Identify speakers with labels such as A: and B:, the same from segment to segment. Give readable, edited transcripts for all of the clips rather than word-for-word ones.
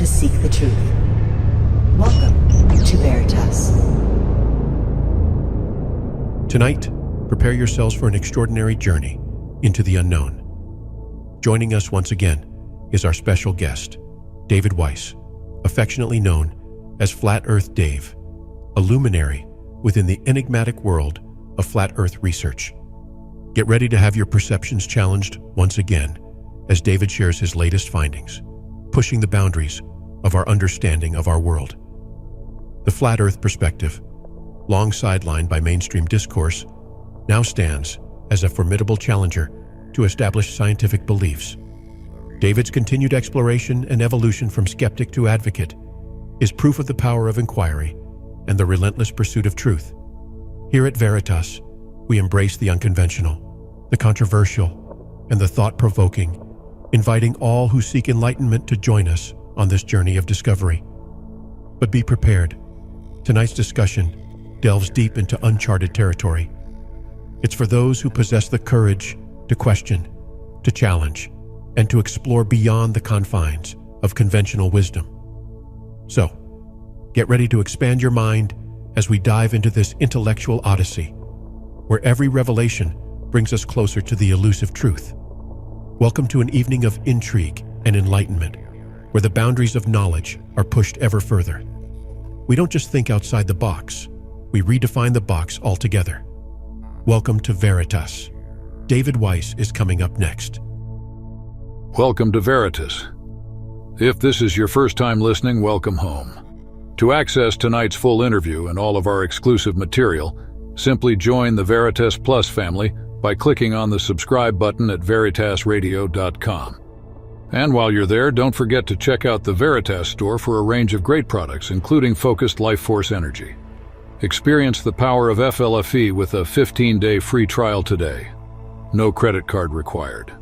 A: to seek the truth. Welcome to VERITAS.
B: Tonight, prepare yourselves for an extraordinary journey into the unknown. Joining us once again is our special guest, David Weiss, affectionately known as Flat Earth Dave, a luminary within the enigmatic world of flat Earth research. Get ready to have your perceptions challenged once again as David shares his latest findings, pushing the boundaries of our understanding of our world. The flat Earth perspective, long sidelined by mainstream discourse, now stands as a formidable challenger to established scientific beliefs. David's continued exploration and evolution from skeptic to advocate is proof of the power of inquiry and the relentless pursuit of truth. Here at Veritas, we embrace the unconventional, the controversial, and the thought-provoking, inviting all who seek enlightenment to join us on this journey of discovery. But be prepared. Tonight's discussion delves deep into uncharted territory. It's for those who possess the courage to question, to challenge, and to explore beyond the confines of conventional wisdom. So, get ready to expand your mind as we dive into this intellectual odyssey, where every revelation brings us closer to the elusive truth. Welcome to an evening of intrigue and enlightenment, where the boundaries of knowledge are pushed ever further. We don't just think outside the box, we redefine the box altogether. Welcome to Veritas. David Weiss is coming up next.
C: Welcome to Veritas. If this is your first time listening, welcome home. To access tonight's full interview and all of our exclusive material, simply join the Veritas Plus family by clicking on the subscribe button at veritasradio.com. And while you're there, don't forget to check out the Veritas store for a range of great products, including focused life force energy. Experience the power of FLFE with a 15-day free trial today. No credit card required.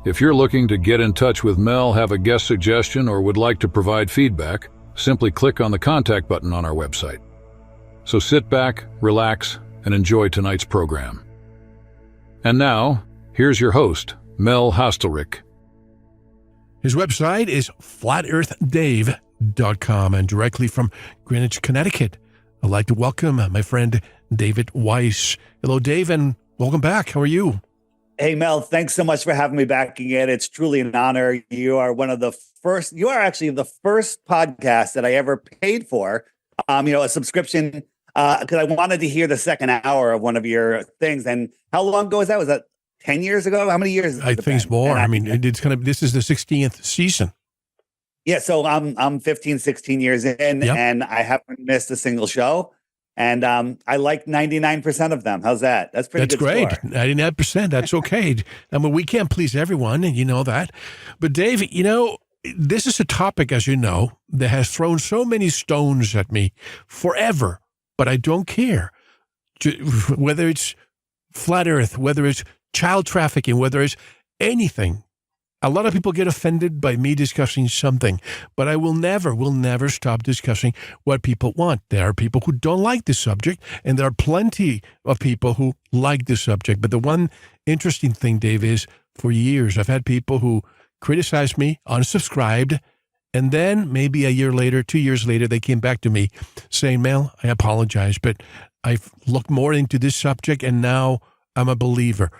C: If you're looking to get in touch with Mel, have a guest suggestion, or would like to provide feedback, simply click on the contact button on our website. So sit back, relax, and enjoy tonight's program. And now, here's your host, Mel Hostelrick.
B: His website is flatearthdave.com, and directly from Greenwich, Connecticut, I'd like to welcome my friend David Weiss. Hello, Dave, and welcome back. How are you?
D: Hey, Mel, thanks so much for having me back again. It's truly an honor. You are actually the first podcast that I ever paid for, a subscription, because I wanted to hear the second hour of one of your things. And how long ago was that? Was that 10 years ago? How many years?
B: I think it's more. This is the 16th season.
D: Yeah. So I'm 15, 16 years in,
B: Yep.
D: And I haven't missed a single show. And I like 99% of them. How's that? That's pretty good.
B: That's great.
D: Score.
B: 99%. That's okay. I mean, we can't please everyone, and you know that. But Dave, this is a topic, as you know, that has thrown so many stones at me forever, but I don't care. Whether it's flat Earth, whether it's child trafficking, whether it's anything. A lot of people get offended by me discussing something, but I will never stop discussing what people want. There are people who don't like this subject, and there are plenty of people who like this subject. But the one interesting thing, Dave, is for years I've had people who criticized me, unsubscribed, and then maybe a year later, 2 years later, they came back to me saying, Mel, I apologize, but I've looked more into this subject, and now I'm a believer.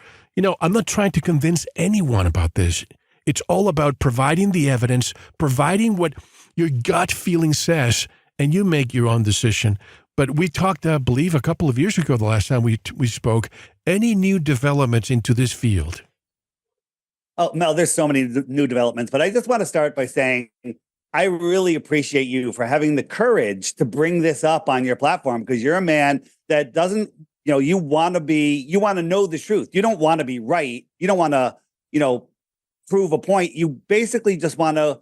B: I'm not trying to convince anyone about this. It's all about providing the evidence, providing what your gut feeling says, and you make your own decision. But we talked, I believe, a couple of years ago, the last time we spoke, any new developments into this field?
D: Oh, Mel, there's so many new developments, but I just want to start by saying I really appreciate you for having the courage to bring this up on your platform, because you're a man that doesn't, you want to know the truth. You don't want to be right. You don't want to, prove a point. You basically just want to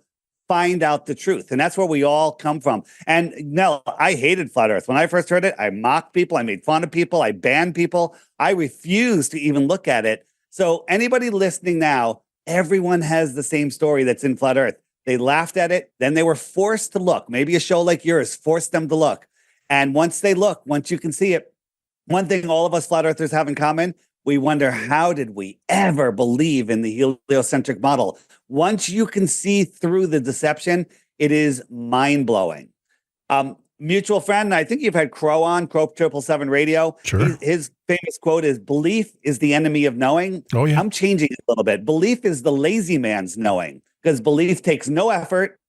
D: find out the truth. And that's where we all come from. And Mel, I hated flat Earth. When I first heard it, I mocked people. I made fun of people. I banned people. I refused to even look at it. So anybody listening now, everyone has the same story that's in flat Earth. They laughed at it. Then they were forced to look. Maybe a show like yours forced them to look. And once they look, once you can see it, one thing all of us flat earthers have in common, we wonder, how did we ever believe in the heliocentric model? Once you can see through the deception, It is mind-blowing. Mutual friend, I think you've had Crow on, Crow 777 Radio.
B: Sure.
D: His famous quote is, belief is the enemy of knowing.
B: Oh, yeah.
D: I'm changing it a little bit. Belief is the lazy man's knowing, because belief takes no effort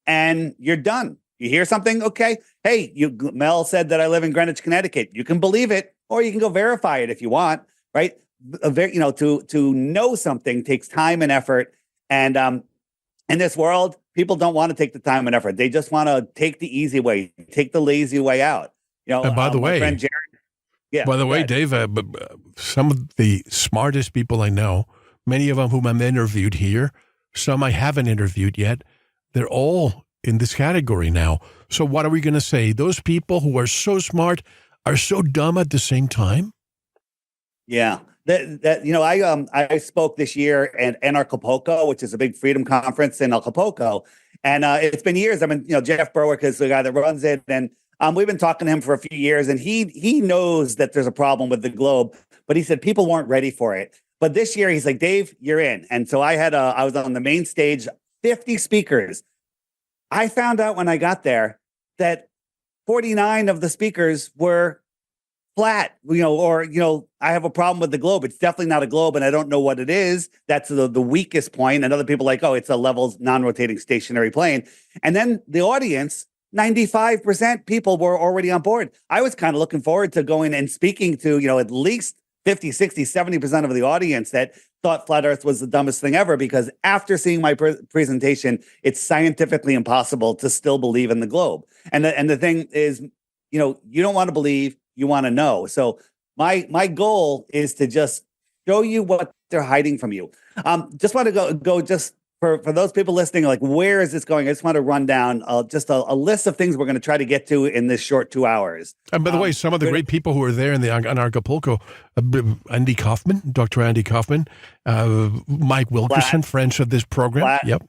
D: and you're done. You hear something? Okay. Hey, Mel said that I live in Greenwich, Connecticut. You can believe it, or you can go verify it if you want, right? To know something takes time and effort. And in this world, people don't want to take the time and effort. They just want to take the easy way, take the lazy way out.
B: And by the way,
D: friend Jared,
B: by the way, Dave, some of the smartest people I know, many of them whom I'm interviewed here, some I haven't interviewed yet, they're all in this category now. So what are we going to say? Those people who are so smart are so dumb at the same time?
D: Yeah. I spoke this year in Acapulco, which is a big freedom conference in Acapulco. And it's been years. I mean, Jeff Berwick is the guy that runs it. And we've been talking to him for a few years, and he knows that there's a problem with the globe, but he said people weren't ready for it. But this year he's like, Dave, you're in. And so I was on the main stage, 50 speakers. I found out when I got there that 49 of the speakers were flat, I have a problem with the globe. It's definitely not a globe, and I don't know what it is. That's the weakest point. And other people are like, oh, it's a level non-rotating stationary plane. And then the audience, 95% people were already on board. I was kind of looking forward to going and speaking to, at least 50, 60, 70% of the audience that thought flat Earth was the dumbest thing ever, because after seeing my presentation, it's scientifically impossible to still believe in the globe. And the thing is, you don't want to believe, you want to know. So my goal is to just show you what they're hiding from you. Just want to go just for those people listening, like, where is this going? I just want to run down just a list of things we're going to try to get to in this short 2 hours.
B: And by the way, some of the great people who are there in Acapulco, Andy Kaufman, Dr. Andy Kaufman, Mike Wilkerson, friends of this program.
D: Flat.
B: Yep.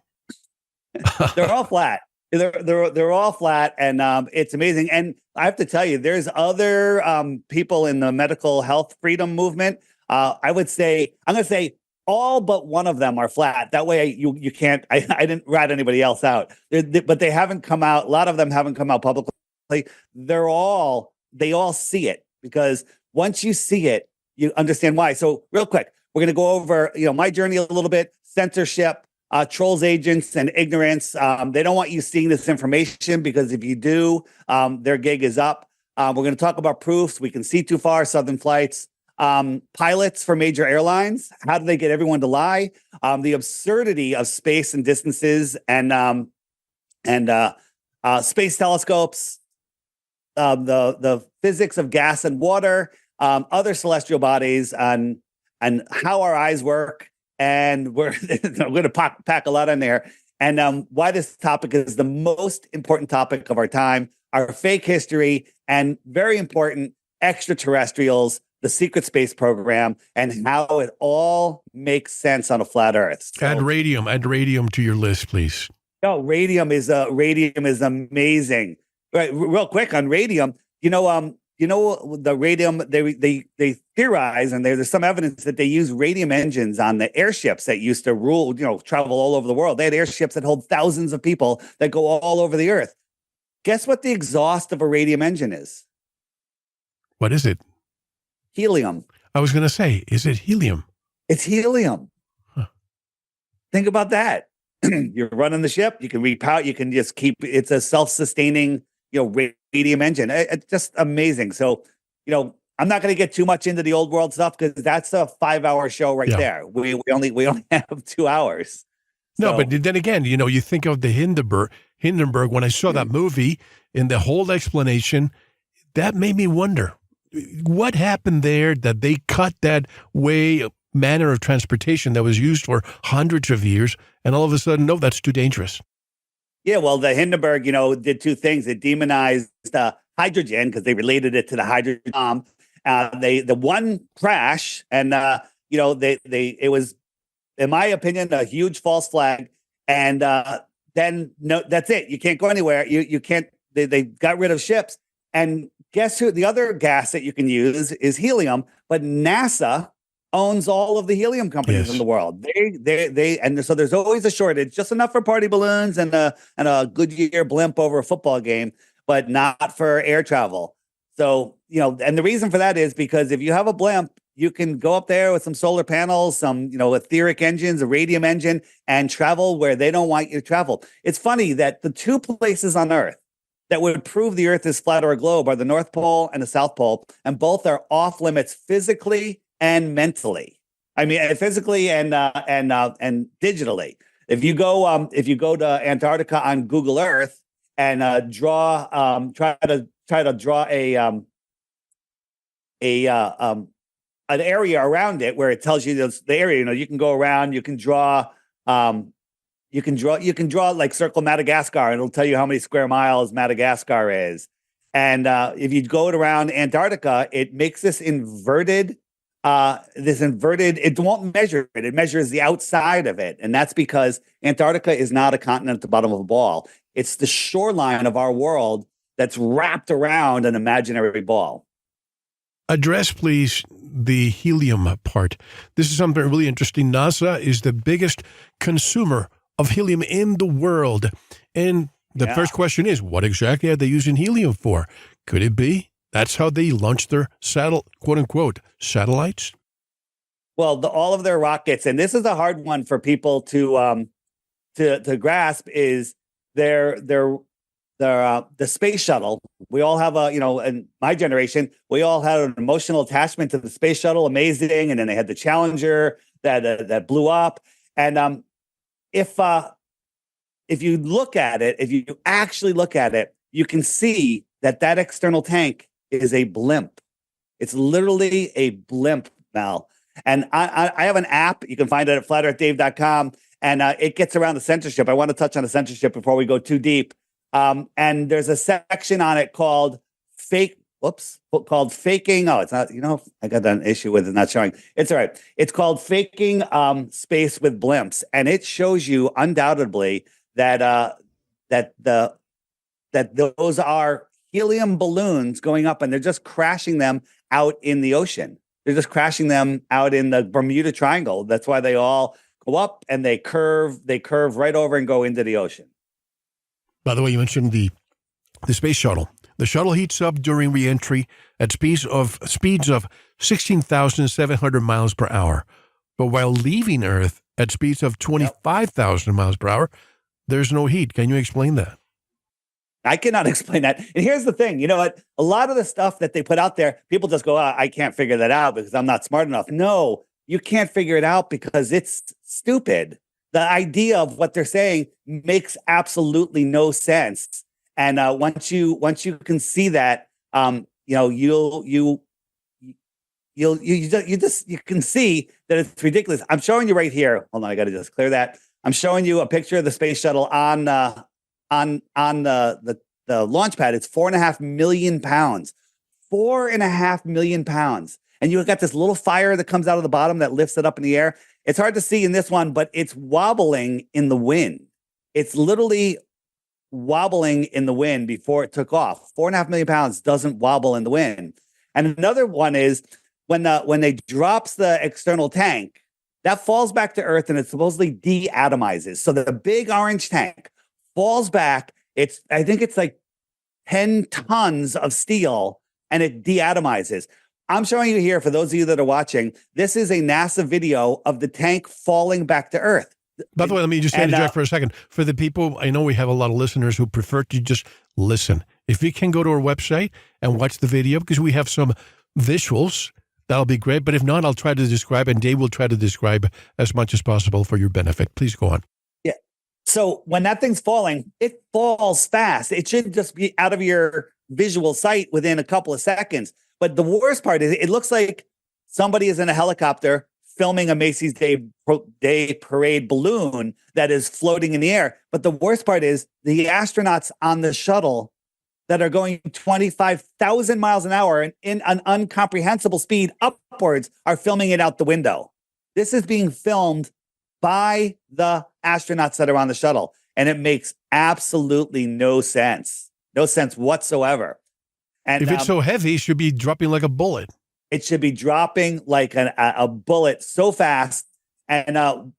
D: They're all flat. They're all flat, and it's amazing. And I have to tell you, there's other people in the medical health freedom movement. I'm going to say all but one of them are flat. That way, you can't. I didn't rat anybody else out, but they haven't come out. A lot of them haven't come out publicly. They all see it, because once you see it, you understand why. So real quick, we're going to go over my journey a little bit. Censorship. Trolls, agents, and ignorance. They don't want you seeing this information, because if you do, their gig is up. We're going to talk about proofs. We can see too far, Southern flights, pilots for major airlines. How do they get everyone to lie? The absurdity of space and distances, and space telescopes, the physics of gas and water, other celestial bodies, and how our eyes work. And we're going to pack a lot in there. And why this topic is the most important topic of our time, our fake history, and very important, extraterrestrials, the secret space program, and how it all makes sense on a flat Earth. So,
B: add radium to your list, please.
D: No, radium is amazing. Right, real quick on radium, the radium, they theorize, and there's some evidence that they use radium engines on the airships that used to travel all over the world. They had airships that hold thousands of people that go all over the earth. Guess what the exhaust of a radium engine is?
B: What is it?
D: Helium.
B: I was going to say, is it helium?
D: It's helium.
B: Huh.
D: Think about that. You're running the ship. You can repower. You can just keep. It's a self-sustaining, radium engine. It's just amazing. So, I'm not going to get too much into the old world stuff, because that's a 5-hour show right there. We only have 2 hours.
B: No, but then again, you think of the Hindenburg. When I saw that movie and the whole explanation, that made me wonder what happened there, that they cut that manner of transportation that was used for hundreds of years, and all of a sudden, no, that's too dangerous.
D: Yeah, well, the Hindenburg, did two things. It demonized hydrogen, because they related it to the hydrogen bomb. The one crash, and it was, in my opinion, a huge false flag. And then no, that's it. You can't go anywhere. You can't. They got rid of ships. And guess who? The other gas that you can use is helium. But NASA owns all of the helium companies in the world. And so there's always a shortage, just enough for party balloons and a Goodyear blimp over a football game, but not for air travel. So, and the reason for that is because if you have a blimp, you can go up there with some solar panels, some, etheric engines, a radium engine, and travel where they don't want you to travel. It's funny that the two places on Earth that would prove the Earth is flat or a globe are the North Pole and the South Pole, and both are off limits physically and mentally. I mean, physically and digitally. If you go to Antarctica on Google Earth and try to draw an area around it where it tells you the area, you can go around, you can draw like circle Madagascar, and it'll tell you how many square miles Madagascar is. And if you go around Antarctica, it makes this inverted, it won't measure it. It measures the outside of it. And that's because Antarctica is not a continent at the bottom of a ball. It's the shoreline of our world that's wrapped around an imaginary ball.
B: Address, please, the helium part. This is something really interesting. NASA is the biggest consumer of helium in the world. And the first question is, what exactly are they using helium for? Could it be that's how they launch their quote-unquote satellites?
D: Well, all of their rockets, and this is a hard one for people to grasp, is the space shuttle. We all have in my generation, we all had an emotional attachment to the space shuttle, amazing. And then they had the Challenger that blew up. And if you look at it, if you actually look at it, you can see that external tank is a blimp. It's literally a blimp, Mal. And I have an app. You can find it at flatearthdave.com, and it gets around the censorship. I want to touch on the censorship before we go too deep. And there's a section on it called faking. Oh, it's not, I got an issue with it not showing. It's all right. It's called faking space with blimps. And it shows you undoubtedly that those are helium balloons going up, and they're just crashing them out in the ocean. They're just crashing them out in the Bermuda Triangle. That's why they all go up and they curve right over and go into the ocean.
B: By the way, you mentioned the space shuttle. The shuttle heats up during reentry at speeds of 16,700 miles per hour. But while leaving Earth at speeds of 25,000 miles per hour, there's no heat. Can you explain that?
D: I cannot explain that. And here's the thing. You know what? A lot of the stuff that they put out there, people just go, I can't figure that out because I'm not smart enough. No, you can't figure it out because it's stupid. The idea of what they're saying makes absolutely no sense. And once you can see that, you can see that it's ridiculous. I'm showing you right here. Hold on, I got to just clear that. I'm showing you a picture of the space shuttle on the launch pad. It's 4.5 million pounds. 4.5 million pounds. And you got this little fire that comes out of the bottom that lifts it up in the air. It's hard to see in this one, but it's wobbling in the wind. It's literally wobbling in the wind before it took off. 4.5 million pounds doesn't wobble in the wind. And another one is when they drops the external tank, that falls back to Earth and it supposedly deatomizes. So the big orange tank falls back. I think it's like 10 tons of steel, and it deatomizes. I'm showing you here, for those of you that are watching, this is a NASA video of the tank falling back to Earth.
B: By the way, let me just interject for a second. For the people, I know we have a lot of listeners who prefer to just listen. If you can go to our website and watch the video, because we have some visuals, that'll be great. But if not, I'll try to describe, and Dave will try to describe as much as possible for your benefit. Please go on.
D: Yeah. So when that thing's falling, it falls fast. It should just be out of your visual sight within a couple of seconds. But the worst part is it looks like somebody is in a helicopter filming a Macy's Day Parade balloon that is floating in the air. But the worst part is the astronauts on the shuttle that are going 25,000 miles an hour and in an incomprehensible speed upwards are filming it out the window. This is being filmed by the astronauts that are on the shuttle. And it makes absolutely no sense. No sense whatsoever. And
B: if it's so heavy, it should be dropping like a bullet.
D: It should be dropping like a bullet so fast. And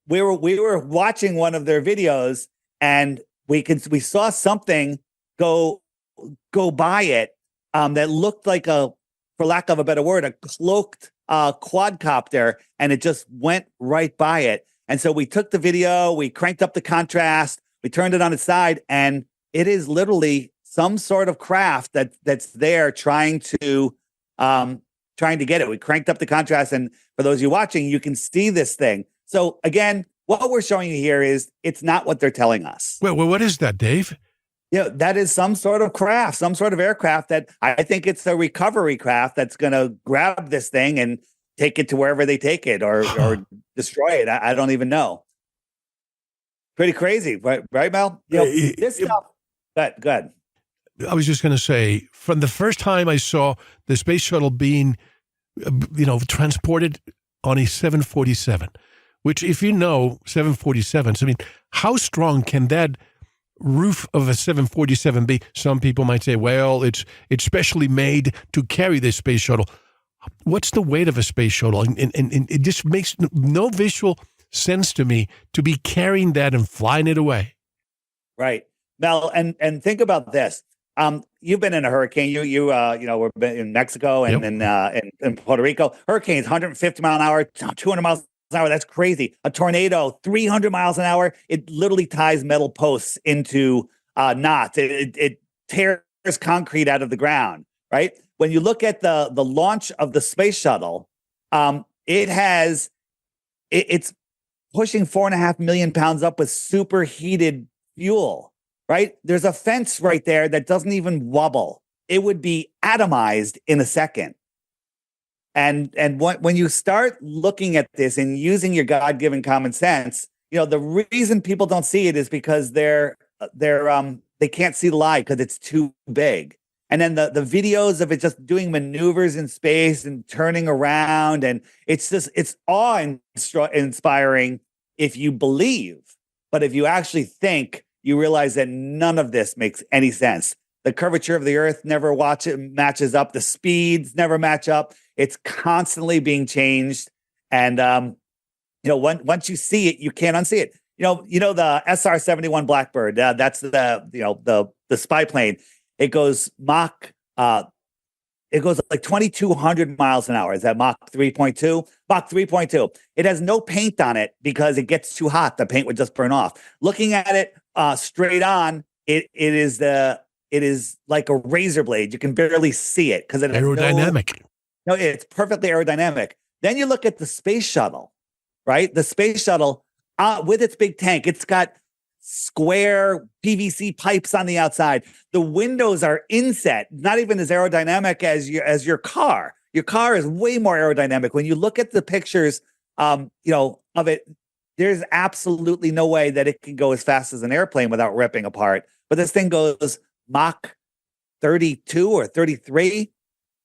D: we were watching one of their videos, and we saw something go by it that looked like for lack of a better word, a cloaked quadcopter, and it just went right by it. And so we took the video, we cranked up the contrast, we turned it on its side, and it is literally some sort of craft that's there trying to get it. We cranked up the contrast, and for those of you watching, you can see this thing. So again, what we're showing you here is it's not what they're telling us.
B: Well, what is that, Dave?
D: That is some sort of craft, some sort of aircraft that I think it's a recovery craft that's going to grab this thing and take it to wherever they take it or destroy it. I don't even know. Pretty crazy, right, Mel? This stuff. Good.
B: I was just going to say, from the first time I saw the space shuttle being, transported on a 747, which, if you know 747s, I mean, how strong can that roof of a 747 be? Some people might say, well, it's specially made to carry this space shuttle. What's the weight of a space shuttle? And it just makes no visual sense to me to be carrying that and flying it away.
D: Right. Mel, and think about this. You've been in a hurricane. We've been in Mexico and in Puerto Rico. Hurricanes, 150 mile an hour, 200 miles an hour. That's crazy. A tornado, 300 miles an hour. It literally ties metal posts into knots. It tears concrete out of the ground. Right. When you look at the launch of the space shuttle, it's pushing 4.5 million pounds up with superheated fuel. Right? There's a fence right there that doesn't even wobble. It would be atomized in a second. And when you start looking at this and using your God-given common sense, the reason people don't see it is because they can't see the light because it's too big. And then the videos of it just doing maneuvers in space and turning around, and it's awe-inspiring if you believe. But if you actually think, you realize that none of this makes any sense. The curvature of the Earth never matches up. The speeds never match up. It's constantly being changed. And, once you see it, you can't unsee it. The SR-71 Blackbird, that's the spy plane. It goes like 2,200 miles an hour. Is that Mach 3.2? Mach 3.2. It has no paint on it because it gets too hot. The paint would just burn off. Looking at it straight on, it is like a razor blade. You can barely see it because it's
B: aerodynamic.
D: No, it's perfectly aerodynamic. Then you look at the space shuttle, right? The space shuttle with its big tank, it's got square PVC pipes on the outside. The windows are inset, not even as aerodynamic as your car. Your car is way more aerodynamic. When you look at the pictures, of it, there's absolutely no way that it can go as fast as an airplane without ripping apart. But this thing goes Mach 32 or 33.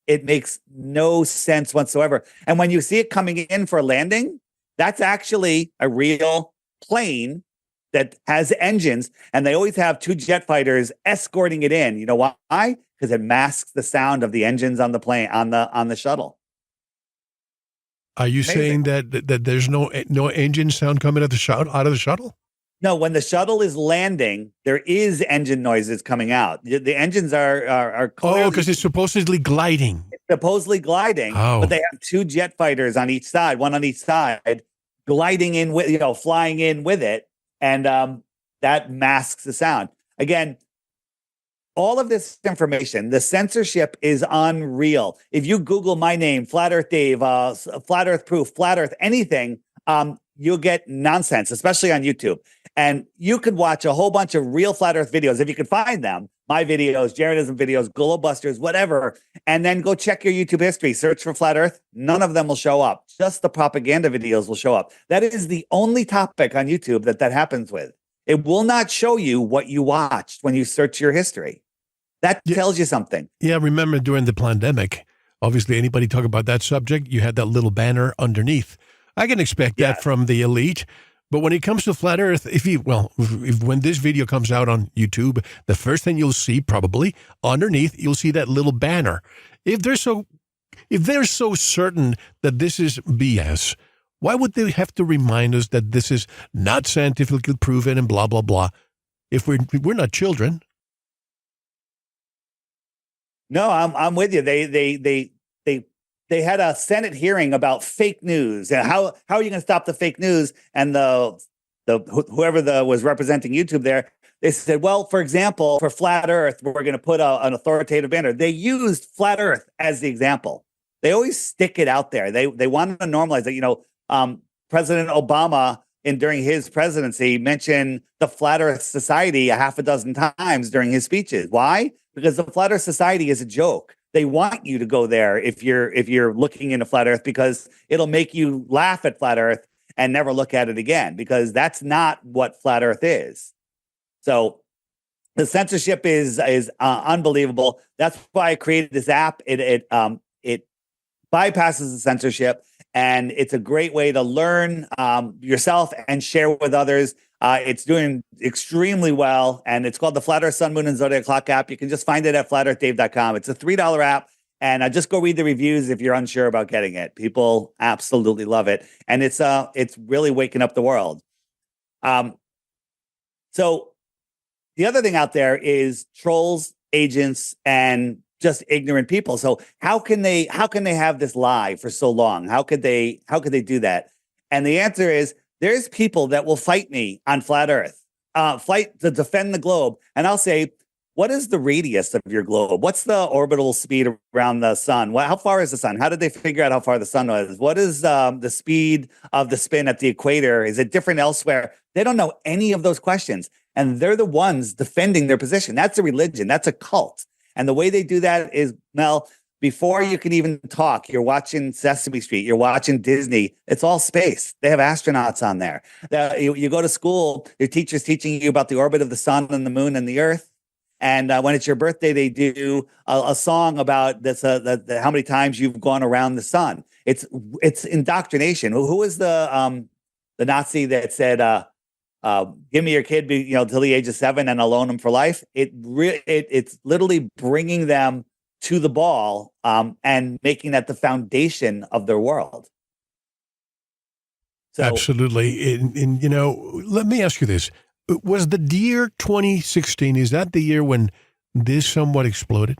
D: It makes no sense whatsoever. And when you see it coming in for landing, that's actually a real plane that has engines, and they always have 2 jet fighters escorting it in. You know why? Because it masks the sound of the engines on the plane, on the shuttle.
B: Are you saying that there's no engine sound coming out of the shuttle?
D: No, when the shuttle is landing, there is engine noises coming out. The engines are clearly,
B: because it's supposedly gliding.
D: But they have 2 jet fighters on each side, one on each side, gliding in with, flying in with it. And that masks the sound. Again, all of this information, the censorship is unreal. If you Google my name, Flat Earth Dave, Flat Earth Proof, Flat Earth, anything, you'll get nonsense, especially on YouTube. And you could watch a whole bunch of real Flat Earth videos, if you can find them, my videos, Jaredism videos, Globusters, whatever, and then go check your YouTube history, search for Flat Earth. None of them will show up. Just the propaganda videos will show up. That is the only topic on YouTube that happens with. It will not show you what you watched when you search your history. That tells you something. Yeah,
B: remember during the pandemic, obviously anybody talk about that subject, you had that little banner underneath. I can expect that from the elite. But when it comes to Flat Earth, when this video comes out on YouTube, the first thing you'll see probably underneath, you'll see that little banner. If they're so If they're so certain that this is BS, why would they have to remind us that this is not scientifically proven and blah, blah, blah, if we're not children?
D: No, I'm with you. They had a Senate hearing about fake news and how are you going to stop the fake news? And whoever was representing YouTube there, they said, well, for example, for flat Earth, we're going to put an authoritative banner. They used flat Earth as the example. They always stick it out there. They wanted to normalize it. President Obama, during his presidency, mentioned the Flat Earth Society a half a dozen times during his speeches. Why? Because the Flat Earth Society is a joke. They want you to go there if you're looking into flat Earth, because it'll make you laugh at flat Earth and never look at it again, because that's not what flat Earth is. So the censorship is unbelievable. That's why I created this app. It bypasses the censorship, and it's a great way to learn yourself and share with others. It's doing extremely well, and it's called the Flat Earth Sun, Moon, and Zodiac Clock app. You can just find it at flatearthdave.com. It's a $3 app, and just go read the reviews if you're unsure about getting it. People absolutely love it, and it's really waking up the world. So the other thing out there is trolls, agents, and just ignorant people. So how can they have this lie for so long? How could they do that? And the answer is, there's people that will fight me on flat Earth, fight to defend the globe. And I'll say, what is the radius of your globe? What's the orbital speed around the sun? How far is the sun? How did they figure out how far the sun was? What is the speed of the spin at the equator? Is it different elsewhere? They don't know any of those questions. And they're the ones defending their position. That's a religion. That's a cult. And the way they do that is, Mel, before you can even talk, you're watching Sesame Street, you're watching Disney. It's all space. They have astronauts on there. You go to school, your teacher's teaching you about the orbit of the sun and the moon and the earth. And when it's your birthday, they do a song about this, how many times you've gone around the sun. It's indoctrination. Who was the Nazi that said, give me your kid, till the age of 7 and I'll loan him for life? It's literally bringing them to the ball and making that the foundation of their world. So,
B: absolutely. And let me ask you this. Was the year 2016, is that the year when this somewhat exploded?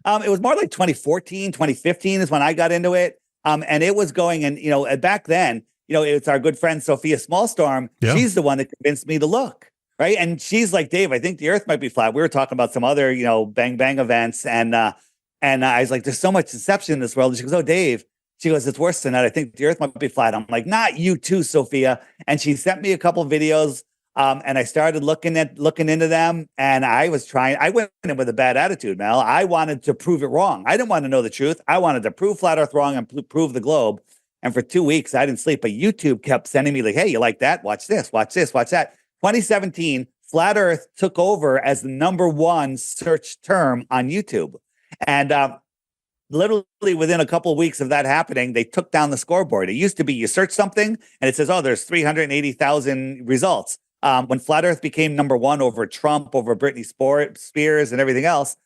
D: It was more like 2014, 2015 is when I got into it. And it was going, and, back then, it's our good friend, Sophia Smallstorm. Yeah. She's the one that convinced me to look. Right. And she's like, Dave, I think the earth might be flat. We were talking about some other, bang, bang events. And I was like, there's so much deception in this world. And she goes, oh, Dave, she goes, it's worse than that. I think the earth might be flat. I'm like, not you too, Sophia. And she sent me a couple of videos. And I started looking into them. And I went in with a bad attitude, Mel. I wanted to prove it wrong. I didn't want to know the truth. I wanted to prove flat earth wrong and prove the globe. And for 2 weeks, I didn't sleep. But YouTube kept sending me like, hey, you like that? Watch this, watch this, watch that. 2017, flat earth took over as the #1 search term on YouTube. And literally within a couple of weeks of that happening, they took down the scoreboard. It used to be you search something and it says, oh, there's 380,000 results. When flat earth became #1 over Trump, over Britney Spears and everything else,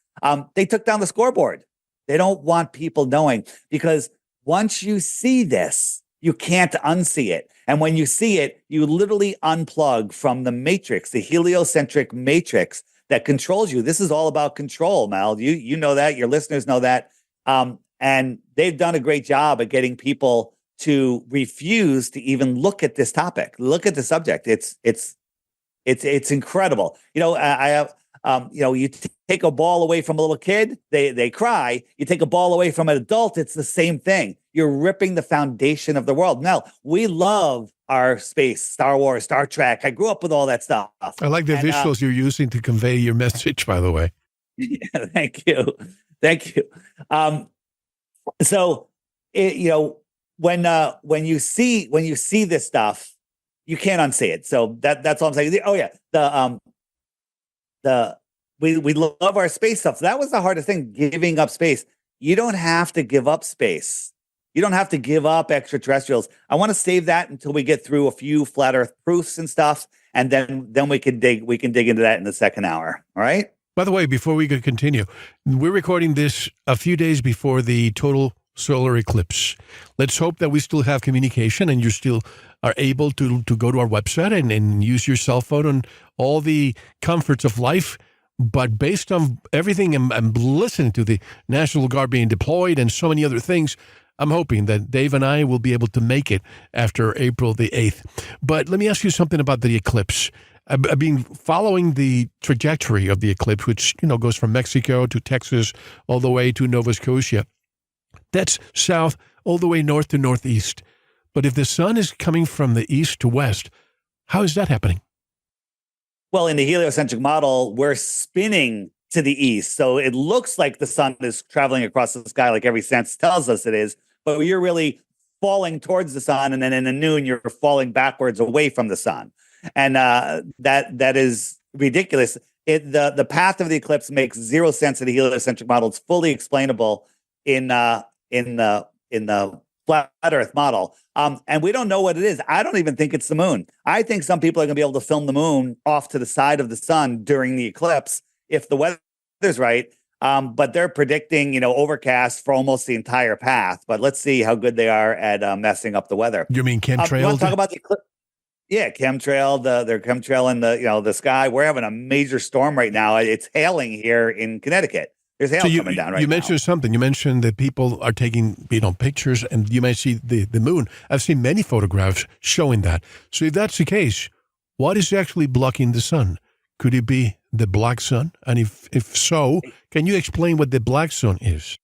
D: they took down the scoreboard. They don't want people knowing, because once you see this, you can't unsee it. And when you see it, you literally unplug from the matrix, the heliocentric matrix that controls you. This is all about control, Mal. You know that. Your listeners know that. And they've done a great job at getting people to refuse to even look at this topic, look at the subject. It's incredible. I have, you take a ball away from a little kid, they cry. You take a ball away from an adult, it's the same thing. You're ripping the foundation of the world. Now, we love our space, Star Wars, Star Trek. I grew up with all that stuff.
B: I like the visuals you're using to convey your message, by the way.
D: Yeah, thank you. Thank you. So, when you see this stuff, you can't unsee it. So that's all I'm saying. Oh yeah, we love our space stuff. That was the hardest thing, giving up space. You don't have to give up space. You don't have to give up extraterrestrials. I want to save that until we get through a few flat Earth proofs and stuff, and then we can dig into that in the second hour. All right.
B: By the way, before we could continue, we're recording this a few days before the total solar eclipse. Let's hope that we still have communication and you still are able to go to our website and use your cell phone and all the comforts of life. But based on everything I'm listening to, the National Guard being deployed and so many other things, I'm hoping that Dave and I will be able to make it after April the 8th. But let me ask you something about the eclipse. I've been following the trajectory of the eclipse, which, goes from Mexico to Texas all the way to Nova Scotia. That's south all the way north to northeast. But if the sun is coming from the east to west, how is that happening?
D: Well, in the heliocentric model, we're spinning to the east. So it looks like the sun is traveling across the sky like every sense tells us it is, but you're really falling towards the sun. And then in the noon, you're falling backwards away from the sun. And that is ridiculous. The path of the eclipse makes zero sense in the heliocentric model. It's fully explainable in the flat Earth model. And we don't know what it is. I don't even think it's the moon. I think some people are going to be able to film the moon off to the side of the sun during the eclipse if the weather's right. But they're predicting, overcast for almost the entire path. But let's see how good they are at messing up the weather.
B: You mean chemtrail?
D: You want to talk about the eclipse? Yeah, chemtrail, they're chemtrailing the sky. We're having a major storm right now. It's hailing here in Connecticut. There's hail coming down right now.
B: You mentioned something. You mentioned that people are taking, pictures and you might see the moon. I've seen many photographs showing that. So if that's the case, what is actually blocking the sun? Could it be the black sun? And if so, can you explain what the black sun is?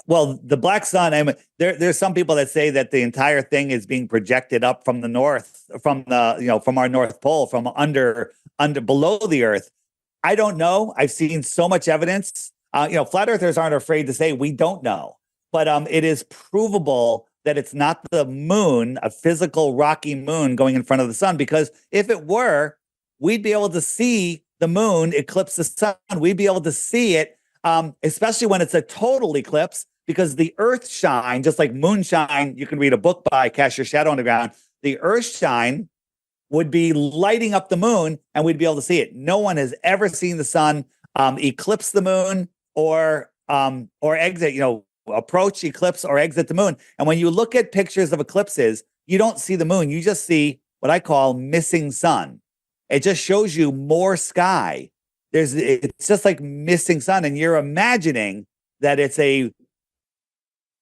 D: Well, the black sun, there's some people that say that the entire thing is being projected up from the north, from our North Pole, from under below the Earth. I don't know. I've seen so much evidence. Flat earthers aren't afraid to say we don't know, but it is provable that it's not the moon, a physical rocky moon going in front of the sun, because if it were, we'd be able to see the moon eclipse the sun. We'd be able to see it, especially when it's a total eclipse, because the earth shine, just like moonshine, you can read a book by Cast Your Shadow on the Ground, the earth shine would be lighting up the moon and we'd be able to see it. No one has ever seen the sun eclipse the moon or exit, approach, eclipse, or exit the moon. And when you look at pictures of eclipses, you don't see the moon. You just see what I call missing sun. It just shows you more sky. It's just like missing sun. And you're imagining that it's a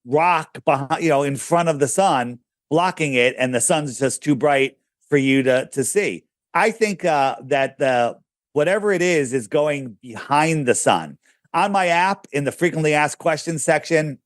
D: rock behind, in front of the sun, blocking it, and the sun's just too bright for you to see. I think that whatever it is going behind the sun. On my app, in the frequently asked questions section,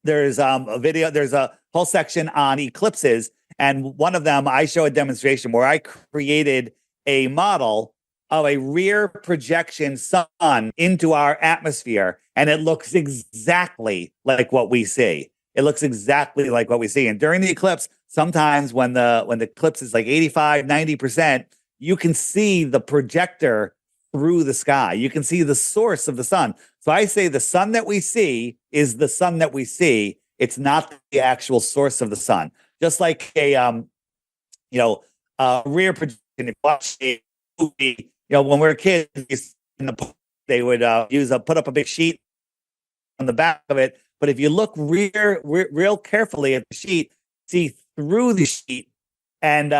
D: there's a video, there's a whole section on eclipses. And one of them, I show a demonstration where I created a model of a rear projection sun into our atmosphere. And it looks exactly like what we see. It looks exactly like what we see. And during the eclipse, sometimes when the eclipse is like 85, 90%, you can see the projector through the sky. You can see the source of the sun. So I say the sun that we see is the sun that we see. It's not the actual source of the sun. Just like a rear projection. If you watch a movie, when we were kids, they would put up a big sheet on the back of it. But if you look real carefully at the sheet, see through the sheet and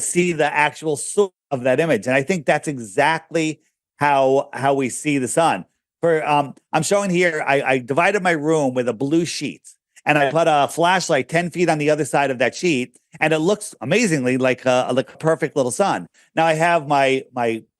D: see the actual source of that image. And I think that's exactly how we see the sun. I'm showing here, I divided my room with a blue sheet, and I put a flashlight 10 feet on the other side of that sheet, and it looks amazingly like a perfect little sun. Now I have my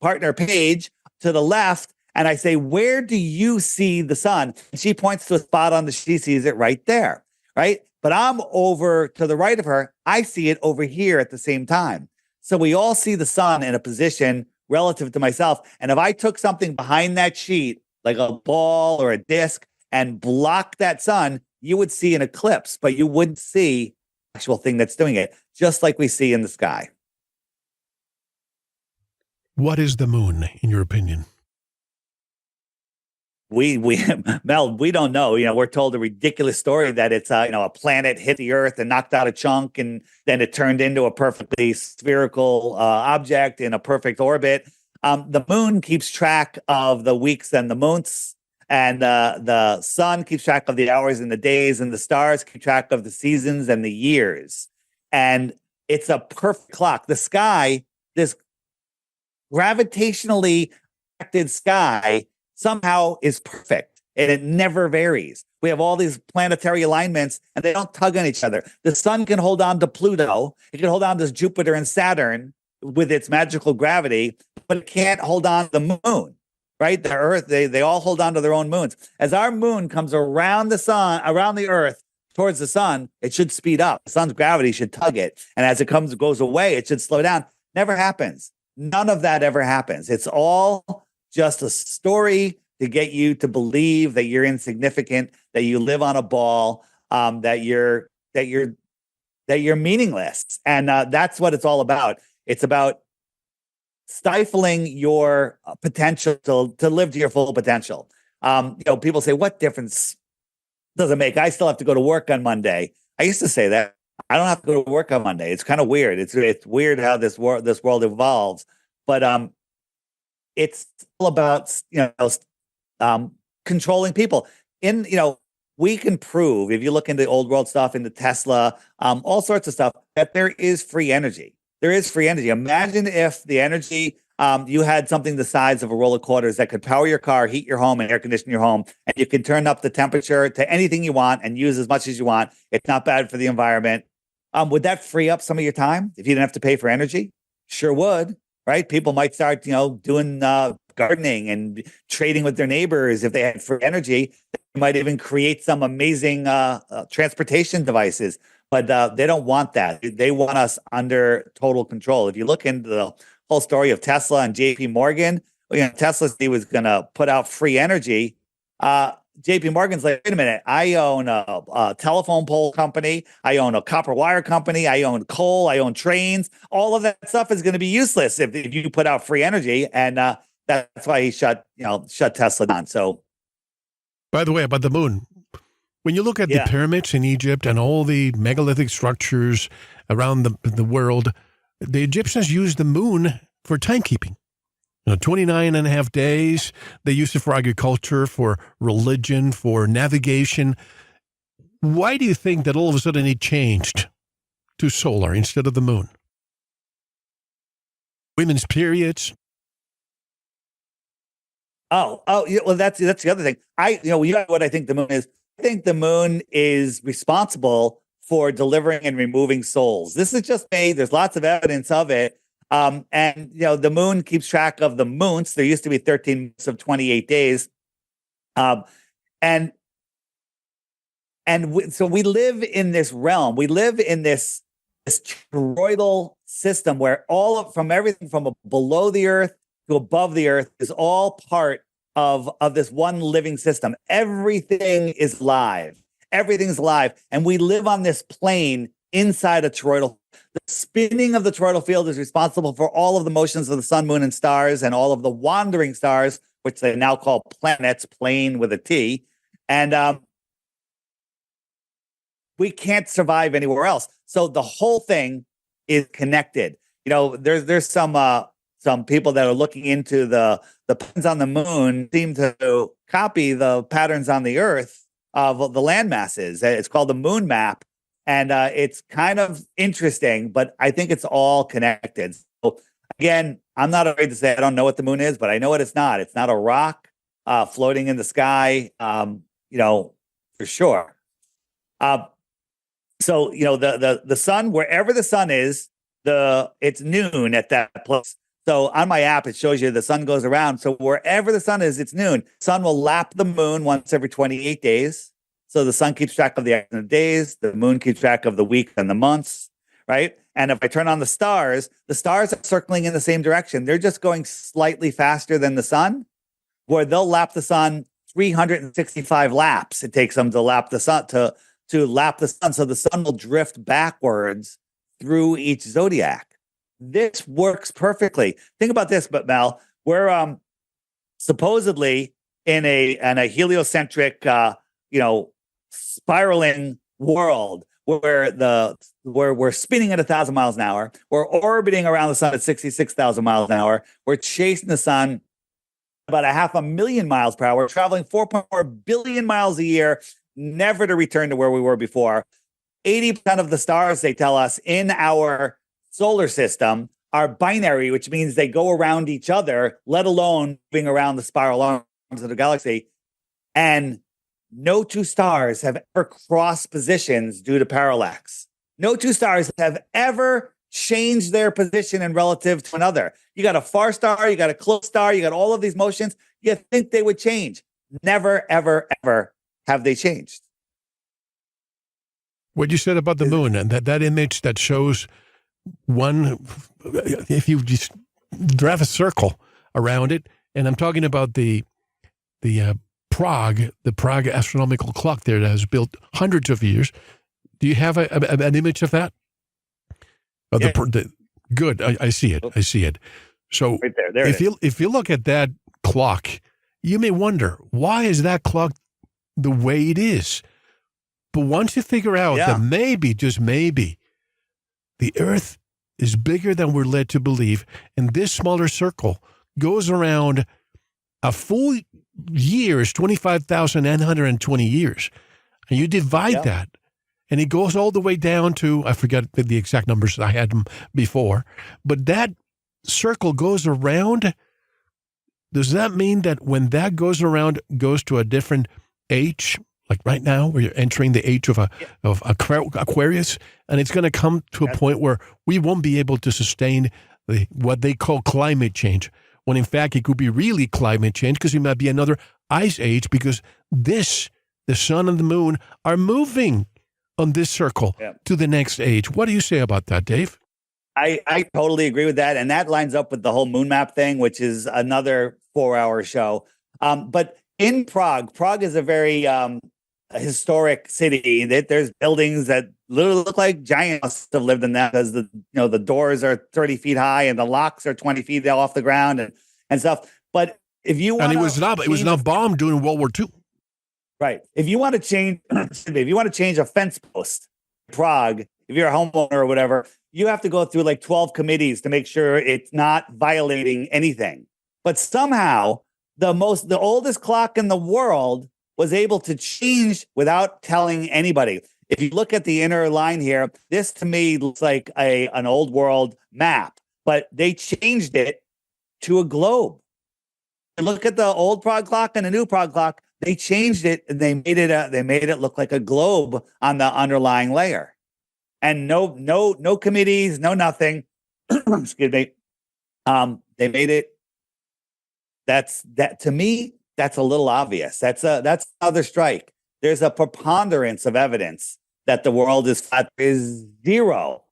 D: partner Paige to the left, and I say, where do you see the sun? And she points to a spot on the sheet. She sees it right there, right? But I'm over to the right of her. I see it over here at the same time. So we all see the sun in a position relative to myself. And if I took something behind that sheet, like a ball or a disc, and blocked that sun, you would see an eclipse, but you wouldn't see the actual thing that's doing it, just like we see in the sky.
B: What is the moon, in your opinion?
D: Mel, we don't know. We're told a ridiculous story that it's a planet hit the Earth and knocked out a chunk, and then it turned into a perfectly spherical object in a perfect orbit. The moon keeps track of the weeks and the months, and the sun keeps track of the hours and the days, and the stars keep track of the seasons and the years. And it's a perfect clock. The sky, this gravitationally affected sky, somehow is perfect, and it never varies. We have all these planetary alignments, and they don't tug on each other. The sun can hold on to Pluto. It can hold on to Jupiter and Saturn with its magical gravity, but it can't hold on to the moon, right? The Earth, they all hold on to their own moons. As our moon comes around the sun, around the Earth, towards the sun, it should speed up. The sun's gravity should tug it. And as it goes away, it should slow down. Never happens. None of that ever happens. It's all just a story to get you to believe that you're insignificant, that you live on a ball, that you're meaningless. And that's what it's all about. It's about stifling your potential to live to your full potential. People say, what difference does it make? I still have to go to work on Monday. I used to say that. I don't have to go to work on Monday. It's kind of weird. It's weird how this world evolves. But it's all about controlling people. We can prove, if you look into old world stuff, into Tesla, all sorts of stuff, that there is free energy. There is free energy. Imagine if the energy, you had something the size of a roll of quarters that could power your car, heat your home, and air condition your home, and you can turn up the temperature to anything you want and use as much as you want. It's not bad for the environment. Would that free up some of your time if you didn't have to pay for energy? Sure would, right? People might start, doing gardening and trading with their neighbors if they had free energy. They might even create some amazing transportation devices. But they don't want that. They want us under total control. If you look into the whole story of Tesla and JP Morgan, Tesla said he was going to put out free energy. JP Morgan's like, wait a minute, I own a telephone pole company. I own a copper wire company. I own coal. I own trains. All of that stuff is going to be useless if you put out free energy. And that's why he shut Tesla down. So,
B: by the way, about the moon, when you look at the pyramids in Egypt and all the megalithic structures around the world, the Egyptians used the moon for timekeeping. 29 and a half days. They used it for agriculture, for religion, for navigation. Why do you think that all of a sudden it changed to solar instead of the moon? Women's periods.
D: Well, that's the other thing. What I think the moon is. I think the moon is responsible for delivering and removing souls. This is just made. There's lots of evidence of it. And the moon keeps track of the months. There used to be 13 months of 28 days. So we live in this realm. We live in this toroidal system where everything from below the earth to above the earth is all part of this one living system. Everything is live. Everything's live. And we live on this plane inside a toroidal. The spinning of the toroidal field is responsible for all of the motions of the sun, moon, and stars, and all of the wandering stars, which they now call planets, plane with a T. And we can't survive anywhere else. So the whole thing is connected. There's some people that are looking into the patterns on the moon seem to copy the patterns on the Earth of the land masses. It's called the moon map. And it's kind of interesting, but I think it's all connected. So again, I'm not afraid to say I don't know what the moon is, but I know what it's not. It's not a rock floating in the sky, for sure. So the sun, wherever the sun is, it's noon at that place. So on my app, it shows you the sun goes around. So wherever the sun is, it's noon. Sun will lap the moon once every 28 days. So the sun keeps track of the days, the moon keeps track of the week and the months, right? And if I turn on the stars are circling in the same direction. They're just going slightly faster than the sun, where they'll lap the sun 365 laps. It takes them to lap the sun, to lap the sun. So the sun will drift backwards through each zodiac. This works perfectly. Think about this, but Mel, we're supposedly in a heliocentric, spiraling world where we're spinning at 1,000 miles an hour. We're orbiting around the sun at 66,000 miles an hour. We're chasing the sun about 500,000 miles per hour. We're traveling 4.4 billion miles a year, never to return to where we were before. 80% of the stars, they tell us, in our solar system are binary, which means they go around each other, let alone moving around the spiral arms of the galaxy. And no two stars have ever crossed positions due to parallax. No two stars have ever changed their position in relative to another. You got a far star, you got a close star, you got all of these motions. You think they would change. Never, ever, ever have they changed.
B: What you said about the moon and that image that shows one, if you just draw a circle around it, and I'm talking about the Prague astronomical clock there that has built hundreds of years. Do you have an image of that?
D: Yeah.
B: Good, I see it. I see it. So
D: right there
B: if you look at that clock, you may wonder, why is that clock the way it is? But once you figure out that maybe, just maybe, the Earth is bigger than we're led to believe, and this smaller circle goes around a full year is 25,920 years. And you divide that, and it goes all the way down to, I forget the exact numbers, I had them before, but that circle goes around. Does that mean that when that goes around, goes to a different age? Like right now, where you're entering the age of Aquarius, and it's going to come to a point where we won't be able to sustain what they call climate change, when in fact it could be really climate change, because it might be another ice age, because the sun and the moon are moving on this circle to the next age. What do you say about that, Dave?
D: I totally agree with that. And that lines up with the whole moon map thing, which is another 4-hour show. But in Prague is a very historic city. There's buildings that literally look like giants must have lived in that, because the doors are 30 feet high and the locks are 20 feet off the ground and stuff. But if you want,
B: and it was not bombed during World War II.
D: Right. If you want to change, a fence post in Prague, if you're a homeowner or whatever, you have to go through like 12 committees to make sure it's not violating anything. But somehow the oldest clock in the world was able to change without telling anybody. If you look at the inner line here, this to me looks like an old world map, but they changed it to a globe. And look at the old Prague clock and the new Prague clock. They changed it and they made it look like a globe on the underlying layer. And no committees, no nothing. Excuse me. They made it. To me, that's a little obvious. That's another strike. There's a preponderance of evidence that the world is flat. There's zero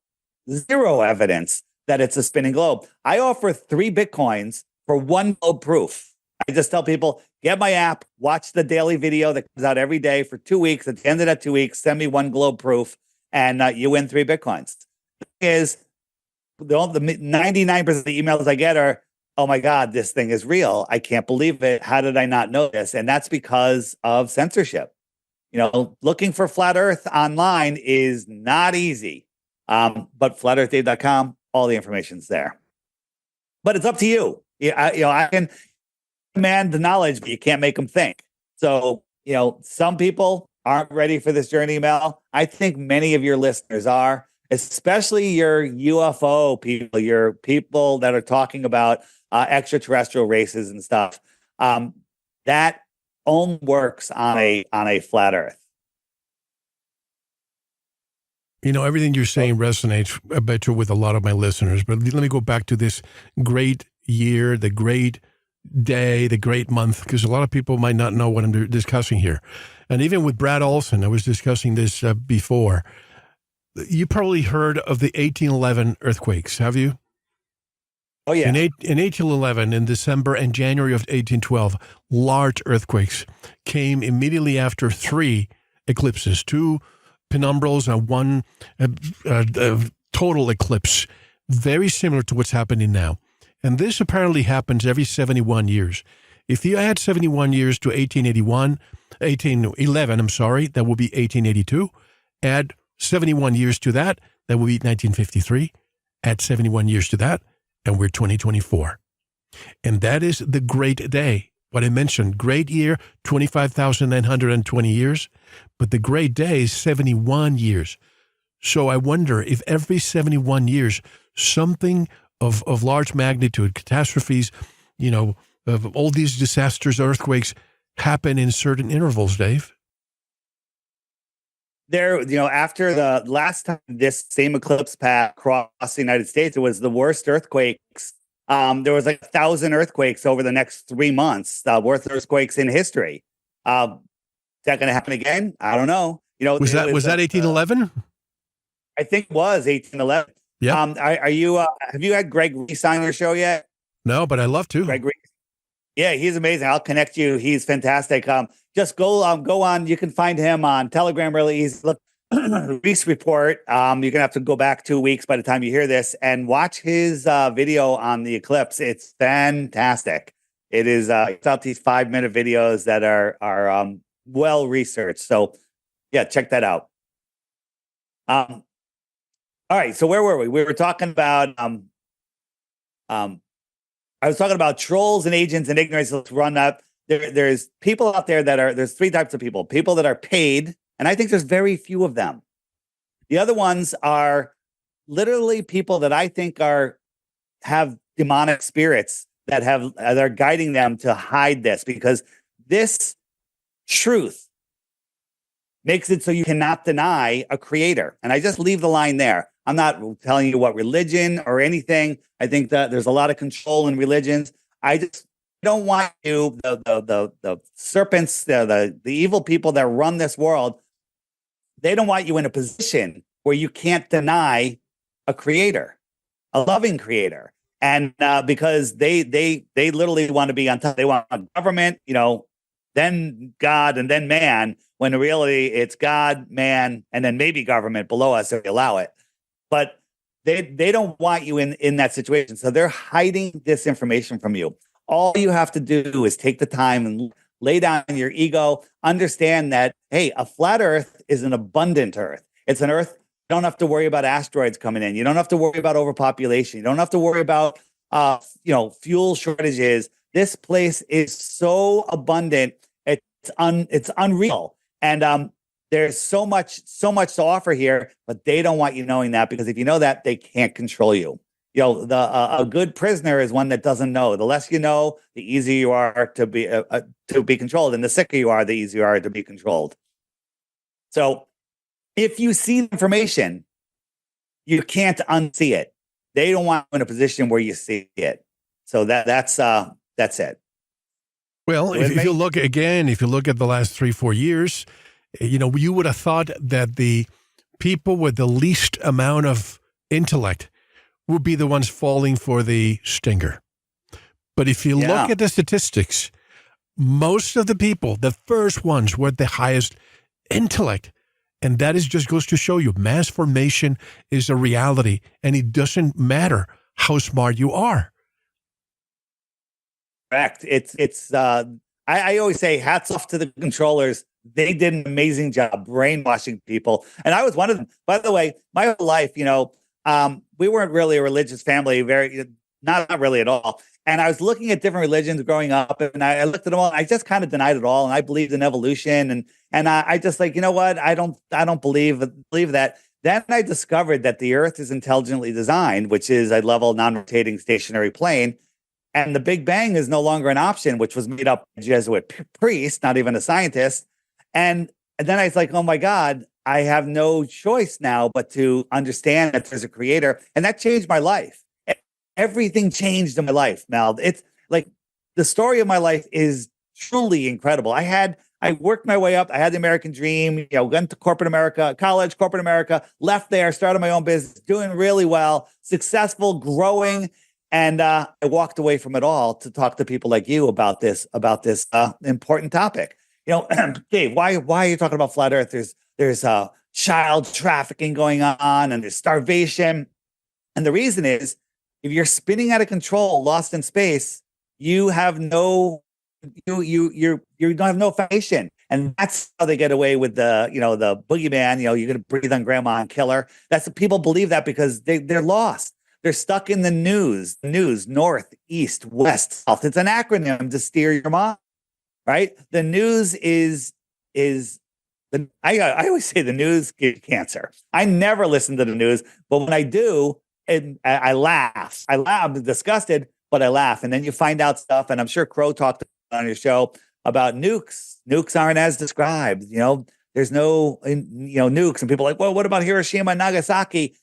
D: evidence that it's a spinning globe. I offer 3 Bitcoins for 1 globe proof. I just tell people, get my app, watch the daily video that comes out every day for 2 weeks. At the end of that 2 weeks, send me 1 globe proof, and you win 3 Bitcoins. The 99% of the emails I get are, oh my God, this thing is real. I can't believe it. How did I not know this? And that's because of censorship. Looking for Flat Earth online is not easy. But flatearthdave.com, all the information's there. But it's up to you. I can demand the knowledge, but you can't make them think. So, some people aren't ready for this journey, Mel. I think many of your listeners are, especially your UFO people, your people that are talking about extraterrestrial races and stuff. That only works on a flat Earth.
B: Everything you're saying resonates, I bet you, with a lot of my listeners. But let me go back to this great year, the great day, the great month, because a lot of people might not know what I'm discussing here. And even with Brad Olson, I was discussing this before. You probably heard of the 1811 earthquakes, have you?
D: Oh, yeah.
B: In 1811, in December and January of 1812, large earthquakes came immediately after 3 eclipses, 2 penumbrals and 1 total eclipse, very similar to what's happening now. And this apparently happens every 71 years. If you add 71 years to 1811, that would be 1882. Add 71 years to that will be 1953. Add 71 years to that, and we're 2024. And that is the great day. What I mentioned, great year, 25,920 years, but the great day is 71 years. So I wonder if every 71 years, something of large magnitude, catastrophes, of all these disasters, earthquakes, happen in certain intervals, Dave.
D: There, after the last time this same eclipse passed across the United States, it was the worst earthquakes. There was like 1,000 earthquakes over the next 3 months, worst earthquakes in history. Is that going to happen again? I don't know.
B: Was that 1811?
D: I think it was 1811.
B: Yeah.
D: Are you? Have you had Greg Weiss on your show yet?
B: No, but I love to.
D: Greg Weiss. Yeah, he's amazing. I'll connect you. He's fantastic. Just go on. You can find him on Telegram really easy. Look, Weiss Report. You're gonna have to go back 2 weeks by the time you hear this and watch his video on the eclipse. It's fantastic. It is. It's out these 5-minute videos that are well researched. So yeah, check that out. All right. So where were we? We were talking about I was talking about trolls and agents and ignorance. Let's run up. There's people out there there's 3 types of people. People that are paid, and I think there's very few of them. The other ones are literally people that I think have demonic spirits that are guiding them to hide this, because this truth makes it so you cannot deny a creator. And I just leave the line there. I'm not telling you what religion or anything. I think that there's a lot of control in religions. I just don't want you, the serpents, the evil people that run this world, they don't want you in a position where you can't deny a creator, a loving creator. And because they literally want to be on top. They want a government, then God, and then man, when in reality it's God, man, and then maybe government below us if we allow it. But they don't want you in that situation. So they're hiding this information from you. All you have to do is take the time and lay down your ego, understand that, hey, a flat earth is an abundant earth. It's an earth. You don't have to worry about asteroids coming in. You don't have to worry about overpopulation. You don't have to worry about, fuel shortages. This place is so abundant. It's unreal. And, there's so much to offer here, but they don't want you knowing that, because if you know that, they can't control you. A good prisoner is one that doesn't know. The less you know, the easier you are to be controlled, and the sicker you are, the easier you are to be controlled. So, if you see information, you can't unsee it. They don't want you in a position where you see it. So that's it.
B: Well, if you look at the last 3-4 years, you would have thought that the people with the least amount of intellect would be the ones falling for the stinger. But if you look at the statistics, most of the people, the first ones, were the highest intellect. And that just goes to show you mass formation is a reality, and it doesn't matter how smart you are.
D: Correct. I always say hats off to the controllers. They did an amazing job brainwashing people. And I was one of them. By the way, my whole life, we weren't really a religious family, not really at all. And I was looking at different religions growing up, and I looked at them all, and I just kind of denied it all. And I believed in evolution. And I just like, you know what? I don't believe that. Then I discovered that the earth is intelligently designed, which is a level non-rotating stationary plane. And the Big Bang is no longer an option, which was made up by a Jesuit priest, not even a scientist. And then I was like, oh my God, I have no choice now but to understand that there's a creator. And that changed my life. Everything changed in my life, Mel. It's like the story of my life is truly incredible. I worked my way up. I had the American dream, went to corporate America, corporate America, left there, started my own business, doing really well, successful, growing. And I walked away from it all to talk to people like you about this important topic. Dave, why are you talking about flat Earth? There's child trafficking going on, and there's starvation. And the reason is, if you're spinning out of control, lost in space, you have you don't have no foundation. And that's how they get away with the boogeyman, you're going to breathe on grandma and kill her. That's what people believe, that because they're lost. They're stuck in the news, north, east, west, south. It's an acronym to steer your mind, right? The news I always say the news gives cancer. I never listen to the news, but when I do, I laugh. I'm disgusted, but I laugh. And then you find out stuff, and I'm sure Crow talked on your show about nukes. Nukes aren't as described. There's no nukes, and people are like, well, what about Hiroshima and Nagasaki?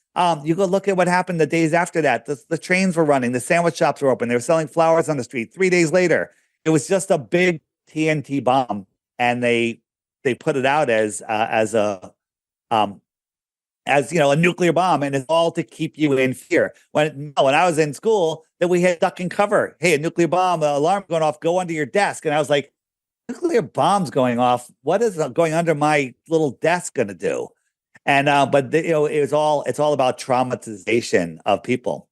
D: You go look at what happened the days after that. The trains were running, the sandwich shops were open, they were selling flowers on the street. 3 days later, it was just a big TNT bomb, and they put it out as a nuclear bomb, and it's all to keep you in fear. When I was in school, that we had duck and cover. Hey, a nuclear bomb, alarm going off, go under your desk. And I was like, nuclear bombs going off, what is going under my little desk going to do? And it's all about traumatization of people.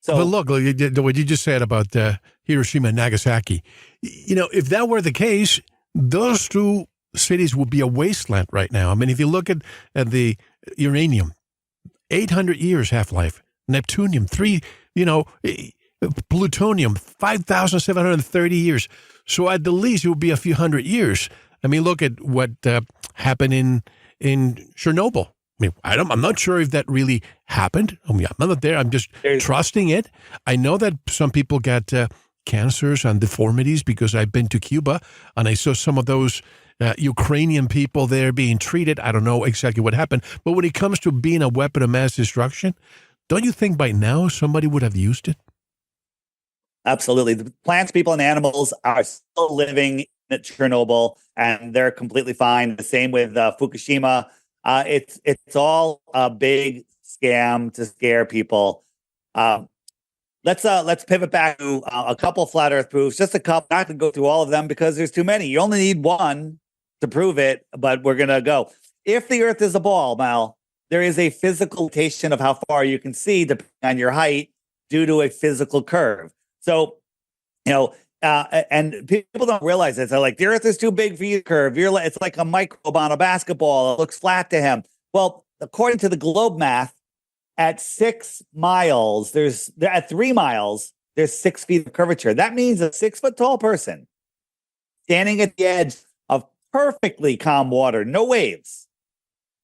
D: So,
B: but look, what you just said about Hiroshima and Nagasaki, if that were the case, those two cities would be a wasteland right now. I mean, if you look at the uranium, 800 years half-life, neptunium, plutonium, 5,730 years. So at the least, it would be a few hundred years. I mean, look at what happened in Chernobyl. I mean, I'm not sure if that really happened. I mean, I'm not there. I'm just trusting it. I know that some people got cancers and deformities because I've been to Cuba and I saw some of those Ukrainian people there being treated. I don't know exactly what happened. But when it comes to being a weapon of mass destruction, don't you think by now somebody would have used it?
D: Absolutely. The plants, people, and animals are still living at Chernobyl, and they're completely fine. The same with Fukushima. It's all a big scam to scare people. Let's pivot back to a couple flat Earth proofs. Just a couple. Not going to go through all of them because there's too many. You only need one to prove it, but we're going to go. If the Earth is a ball, Mal, there is a physical limitation of how far you can see depending on your height due to a physical curve. So, and people don't realize this. They're like, the Earth is too big for you to curve. It's like a microbe on a basketball. It looks flat to him. Well, according to the globe math, at 6 miles, at 3 miles, there's 6 feet of curvature. That means a 6 foot tall person standing at the edge of perfectly calm water, no waves,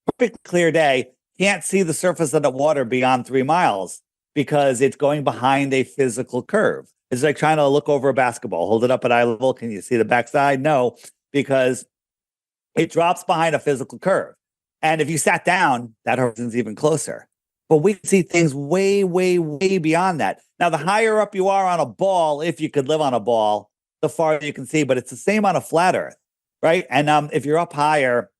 D: perfect clear day, can't see the surface of the water beyond 3 miles because it's going behind a physical curve. It's like trying to look over a basketball, hold it up at eye level. Can you see the backside? No, because it drops behind a physical curve. And if you sat down, that horizon's even closer. But we can see things way, way, way beyond that. Now, the higher up you are on a ball, if you could live on a ball, the farther you can see. But it's the same on a flat Earth, right? And if you're up higher,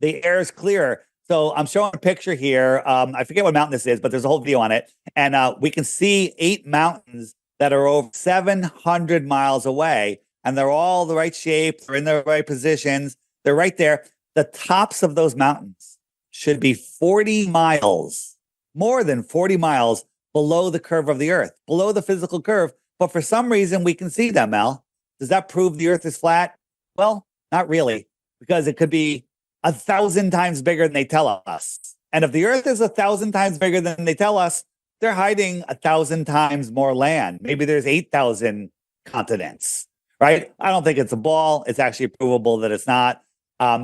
D: the air is clearer. So I'm showing a picture here. I forget what mountain this is, but there's a whole video on it. And we can see 8 mountains that are over 700 miles away. And they're all the right shape. They're in the right positions. They're right there. The tops of those mountains should be 40 miles, more than 40 miles below the curve of the Earth, below the physical curve. But for some reason, we can see them, Mel. Does that prove the Earth is flat? Well, not really, because it could be 1,000 times bigger than they tell us. And if the Earth is 1,000 times bigger than they tell us, they're hiding 1,000 times more land. Maybe there's 8,000 continents, right? I don't think it's a ball. It's actually provable that it's not.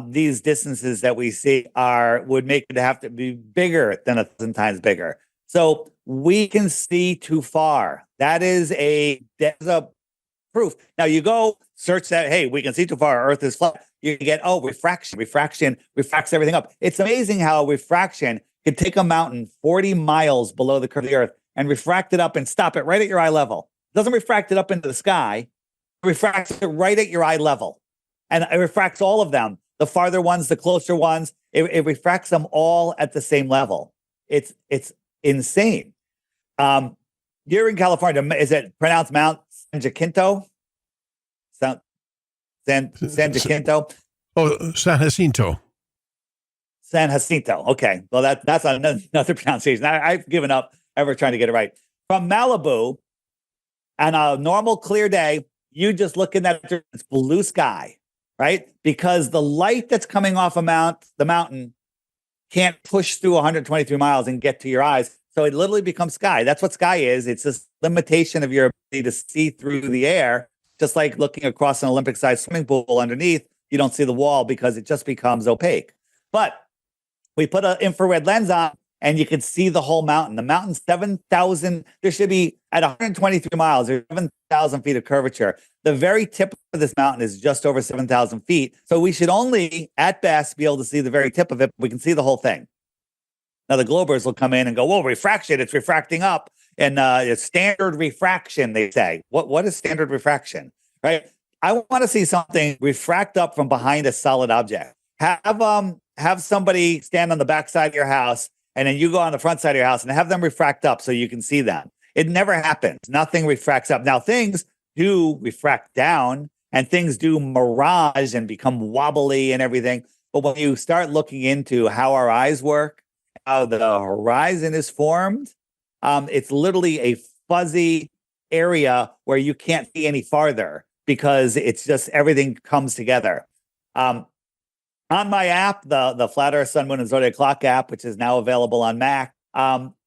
D: These distances that we see would make it have to be bigger than 1,000 times bigger. So we can see too far. That's a proof. Now you go search that, hey, we can see too far. Earth is flat. You get, refraction. Refraction refracts everything up. It's amazing how refraction can take a mountain 40 miles below the curve of the Earth and refract it up and stop it right at your eye level. It doesn't refract it up into the sky. It refracts it right at your eye level. And it refracts all of them. The farther ones, the closer ones, it refracts them all at the same level. It's insane. You're in California. Is it pronounced Mount San Jacinto? San Jacinto?
B: Oh, San Jacinto.
D: San Jacinto. Okay. Well, that's another pronunciation. I've given up ever trying to get it right. From Malibu, on a normal clear day, you just look in that, it's blue sky. right? Because the light that's coming off the mountain can't push through 123 miles and get to your eyes. So it literally becomes sky. That's what sky is. It's this limitation of your ability to see through the air, just like looking across an Olympic-sized swimming pool underneath. You don't see the wall because it just becomes opaque. But we put an infrared lens on and you can see the whole mountain. The mountain's 7,000. There should be at 123 miles, there's 7,000 feet of curvature. The very tip of this mountain is just over 7,000 feet. So we should only, at best, be able to see the very tip of it. We can see the whole thing. Now, the Globers will come in and go, whoa, refraction, it's refracting up. And it's standard refraction, they say. What is standard refraction, right? I want to see something refract up from behind a solid object. Have somebody stand on the back side of your house, and then you go on the front side of your house and have them refract up so you can see them. It never happens. Nothing refracts up. Now, things do refract down, and things do mirage and become wobbly and everything. But when you start looking into how our eyes work, how the horizon is formed, it's literally a fuzzy area where you can't see any farther because it's just everything comes together. On my app, the Flat Earth, Sun, Moon, and Zodiac Clock app, which is now available on Mac,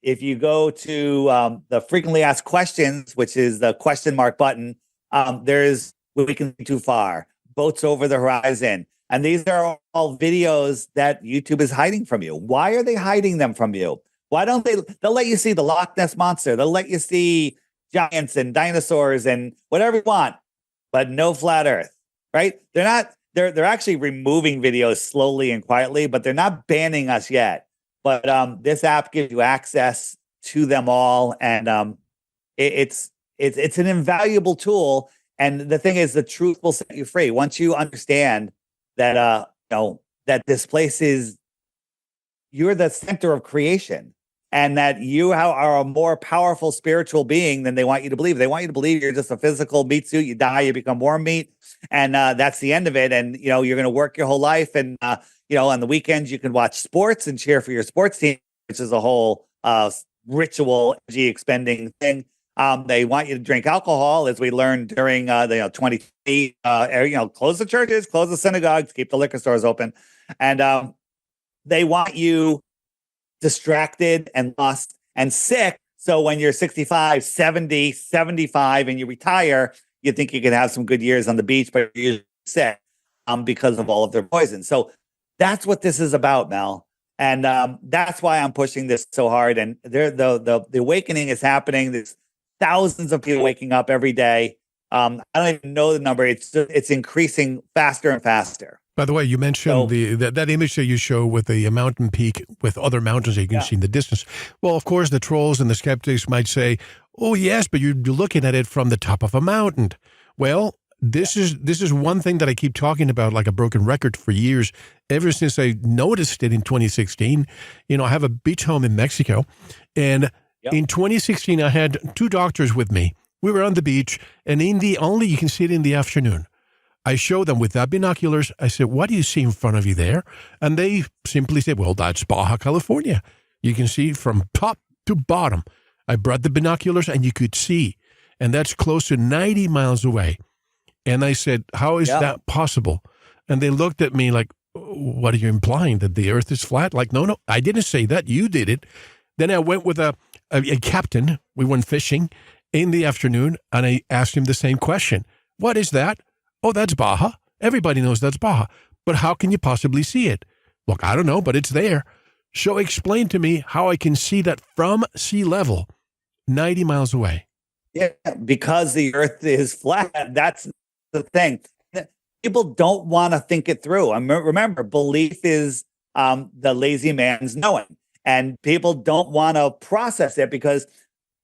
D: if you go to the frequently asked questions, which is the question mark button, there's We Can See Too Far, Boats Over the Horizon. And these are all videos that YouTube is hiding from you. Why are they hiding them from you? Why don't they'll let you see the Loch Ness Monster. They'll let you see giants and dinosaurs and whatever you want, but no flat Earth, right? They're actually removing videos slowly and quietly, but they're not banning us yet. But this app gives you access to them all, and it's an invaluable tool. And the thing is, the truth will set you free once you understand that that this place you're the center of creation, and that you are a more powerful spiritual being than they want you to believe. They want you to believe you're just a physical meat suit. You die, you become worm meat, and that's the end of it. And you're going to work your whole life, and on the weekends you can watch sports and cheer for your sports team, which is a whole ritual energy expending thing. They want you to drink alcohol, as we learned during the 2020. Close the churches, close the synagogues, keep the liquor stores open, and they want you distracted and lost and sick. So when you're 65, 70, 75, and you retire, you think you can have some good years on the beach, but you're sick because of all of their poison. So that's what this is about, Mel. And that's why I'm pushing this so hard. And the awakening is happening. There's thousands of people waking up every day. I don't even know the number. It's increasing faster and faster.
B: By the way, you mentioned that image that you show with the mountain peak with other mountains that you can see in the distance. Well, of course, the trolls and the skeptics might say, "Oh, yes, but you're looking at it from the top of a mountain." Well, this is one thing that I keep talking about like a broken record for years. Ever since I noticed it in 2016, I have a beach home in Mexico, and in 2016 I had two doctors with me. We were on the beach, and you can see it in the afternoon. I showed them without binoculars. I said, "What do you see in front of you there?" And they simply said, "Well, that's Baja California. You can see from top to bottom." I brought the binoculars and you could see. And that's close to 90 miles away. And I said, "How is that possible?" And they looked at me like, "What are you implying? That the earth is flat?" Like, no, I didn't say that. You did it. Then I went with a captain. We went fishing in the afternoon, and I asked him the same question. "What is that?" "Oh, that's Baja. Everybody knows that's Baja. But how can you possibly see it?" "Look, I don't know, but it's there." So explain to me how I can see that from sea level, 90 miles away.
D: Yeah, because the earth is flat. That's the thing. People don't want to think it through. Remember, belief is the lazy man's knowing. And people don't want to process it because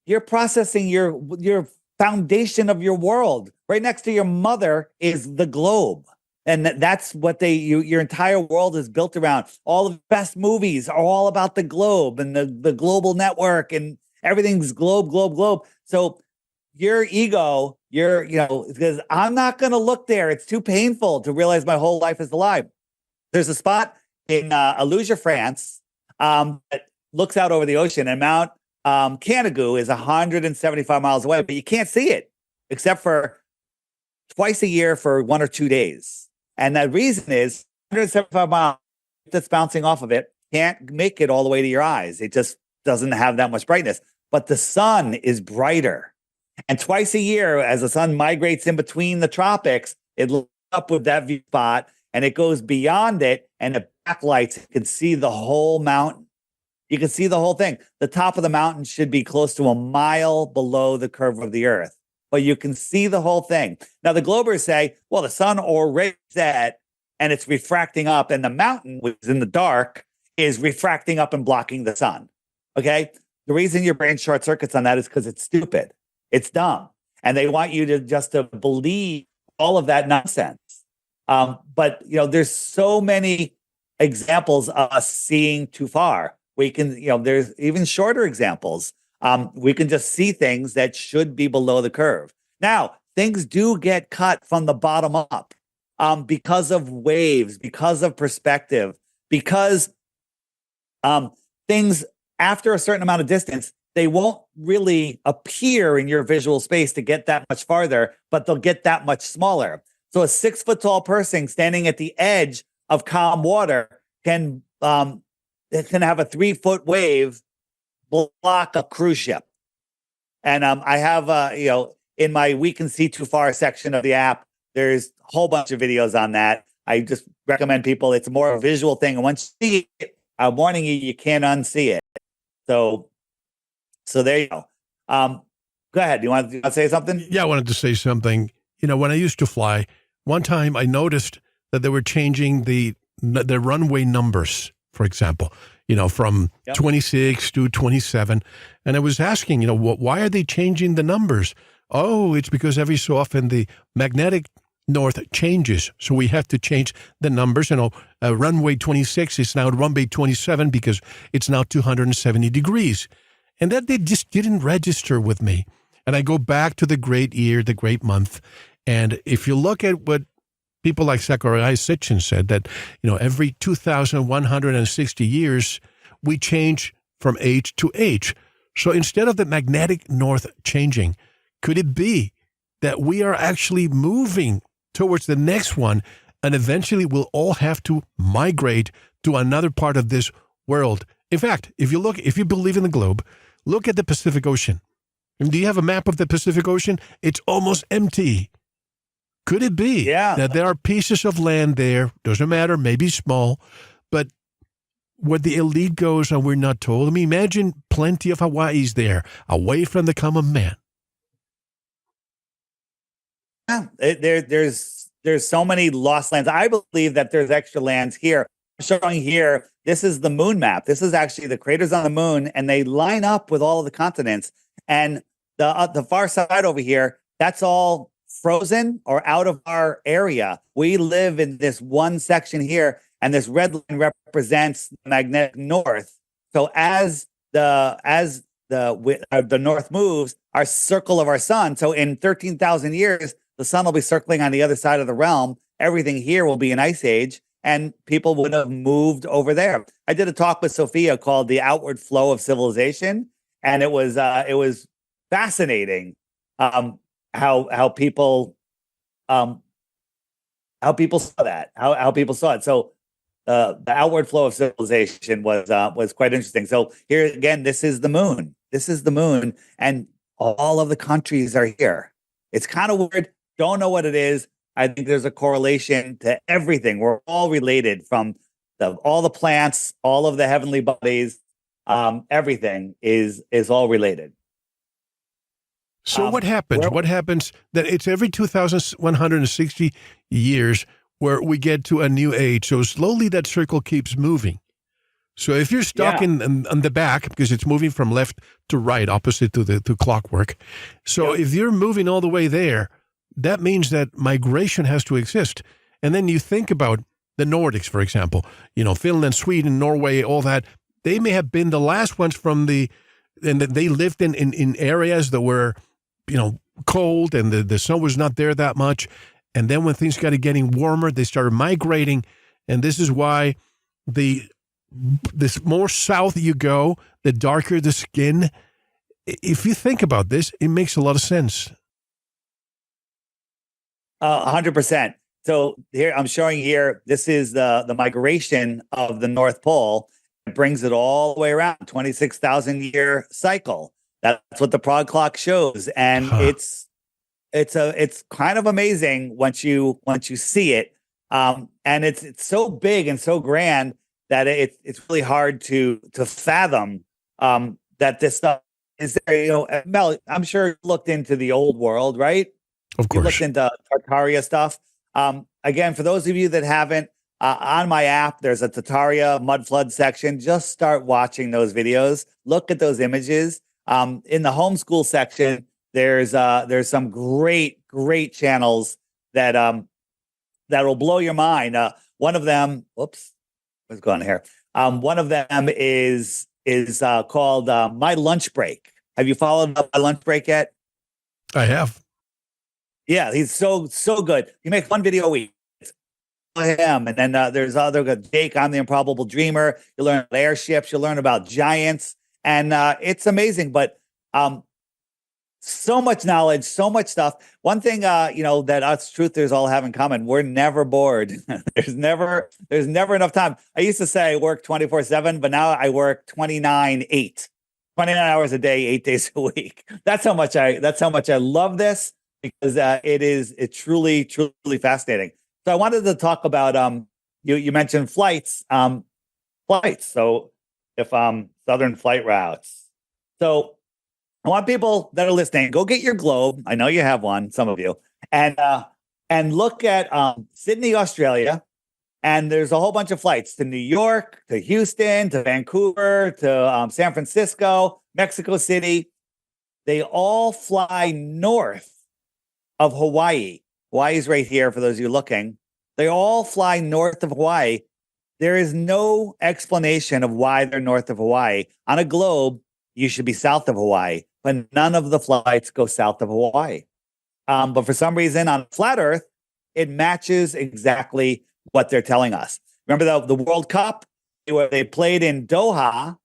D: you're processing your foundation of your world. Right next to your mother is the globe. And that's what your entire world is built around. All the best movies are all about the globe and the global network, and everything's globe, globe, globe. So your ego, because I'm not going to look there. It's too painful to realize my whole life is a lie. There's a spot in Aluja, France, that looks out over the ocean, and Mount Canigou is 175 miles away, but you can't see it except for twice a year for 1 or 2 days. And the reason is 175 miles that's bouncing off of it can't make it all the way to your eyes. It just doesn't have that much brightness. But the sun is brighter. And twice a year, as the sun migrates in between the tropics, it looks up with that view spot and it goes beyond it and it backlights. You can see the whole mountain. You can see the whole thing. The top of the mountain should be close to a mile below the curve of the earth, but you can see the whole thing. Now, the Globers say, well, the sun already set and it's refracting up, and the mountain, which is in the dark, is refracting up and blocking the sun. Okay? The reason your brain short circuits on that is because it's stupid. It's dumb. And they want you to just to believe all of that nonsense. But, there's so many examples of us seeing too far. We can, there's even shorter examples. We can just see things that should be below the curve. Now, things do get cut from the bottom up because of waves, because of perspective, because things after a certain amount of distance, they won't really appear in your visual space to get that much farther, but they'll get that much smaller. So a 6-foot-tall person standing at the edge of calm water can have a 3-foot wave block a cruise ship. And I have, in my We Can See Too Far section of the app, there's a whole bunch of videos on that. I just recommend people, it's more a visual thing. And once you see it, I'm warning you, you can't unsee it. So there you go. Go ahead. Do you want to say something?
B: Yeah, I wanted to say something. When I used to fly, one time I noticed that they were changing the runway numbers, for example, from 26 to 27. And I was asking, why are they changing the numbers? Oh, it's because every so often the magnetic north changes. So we have to change the numbers. Runway 26 is now runway 27 because it's now 270 degrees. And that they just didn't register with me. And I go back to the great year, the great month. And if you look at what people like Zachariah Sitchin said, that, every 2,160 years, we change from age to age. So instead of the magnetic north changing, could it be that we are actually moving towards the next one, and eventually we'll all have to migrate to another part of this world? In fact, if you believe in the globe, look at the Pacific Ocean. And do you have a map of the Pacific Ocean? It's almost empty. Could it be that there are pieces of land there, doesn't matter, maybe small, but where the elite goes and we're not told? I mean, imagine plenty of Hawaii's there, away from the common man.
D: Yeah, there's so many lost lands. I believe that there's extra lands here. I'm showing here, this is the moon map. This is actually the craters on the moon, and they line up with all of the continents. And the far side over here, that's all frozen or out of our area. We live in this one section here, and this red line represents the magnetic north. So as the north moves, our circle of our sun. So in 13,000 years, the sun will be circling on the other side of the realm. Everything here will be an ice age, and people would have moved over there. I did a talk with Sophia called "The Outward Flow of Civilization," and it was fascinating how people saw that, how people saw it. So the outward flow of civilization was quite interesting. So here again, this is the moon. This is the moon, and all of the countries are here. It's kind of weird. Don't know what it is. I think there's a correlation to everything. We're all related, from all the plants, all of the heavenly bodies. Everything is all related.
B: So what happens? What happens that it's every 2,160 years where we get to a new age. So slowly that circle keeps moving. So if you're stuck in the back, because it's moving from left to right, opposite to clockwork. So if you're moving all the way there, that means that migration has to exist. And then you think about the Nordics, for example, Finland, Sweden, Norway, all that. They may have been the last ones and they lived in areas that were, cold, and the sun was not there that much. And then when things started getting warmer, they started migrating. And this is why this more south you go, the darker the skin. If you think about this, it makes a lot of sense.
D: 100%. So here I'm showing here, this is the migration of the North Pole. It brings it all the way around, 26,000 year cycle. That's what the prog clock shows. And it's kind of amazing once you see it. And it's so big and so grand that it's really hard to fathom that this stuff is there. You know, Mel, I'm sure you looked into the old world, right?
B: Of course.
D: You looked into Tartaria stuff. Again, for those of you that haven't, on my app, there's a Tartaria mud flood section. Just start watching those videos. Look at those images. In the homeschool section, there's some great channels that will blow your mind. One of them, whoops, what's going on here? One of them is called My Lunch Break. Have you followed My Lunch Break yet?
B: I have.
D: Yeah, he's so good. He makes one video a week. Him, and then there's other Jake. I'm the Improbable Dreamer. You learn about airships. You learn about giants, and it's amazing. But so much knowledge, so much stuff. One thing, that us truthers all have in common: we're never bored. there's never enough time. I used to say I work 24/7, but now I work 29/8, 29 hours a day, 8 days a week. That's how much I love this, because it's truly fascinating. So I wanted to talk about you mentioned flights. So if southern flight routes. So I want people that are listening, go get your globe. I know you have one, some of you, and look at Sydney, Australia. And there's a whole bunch of flights to New York, to Houston, to Vancouver, to San Francisco, Mexico City. They all fly north of Hawaii. Hawaii's right here for those of you looking. They all fly north of Hawaii. There is no explanation of why they're north of Hawaii. On a globe, you should be south of Hawaii, but none of the flights go south of Hawaii. But for some reason, on flat Earth, it matches exactly what they're telling us. Remember the World Cup, where they played in Doha,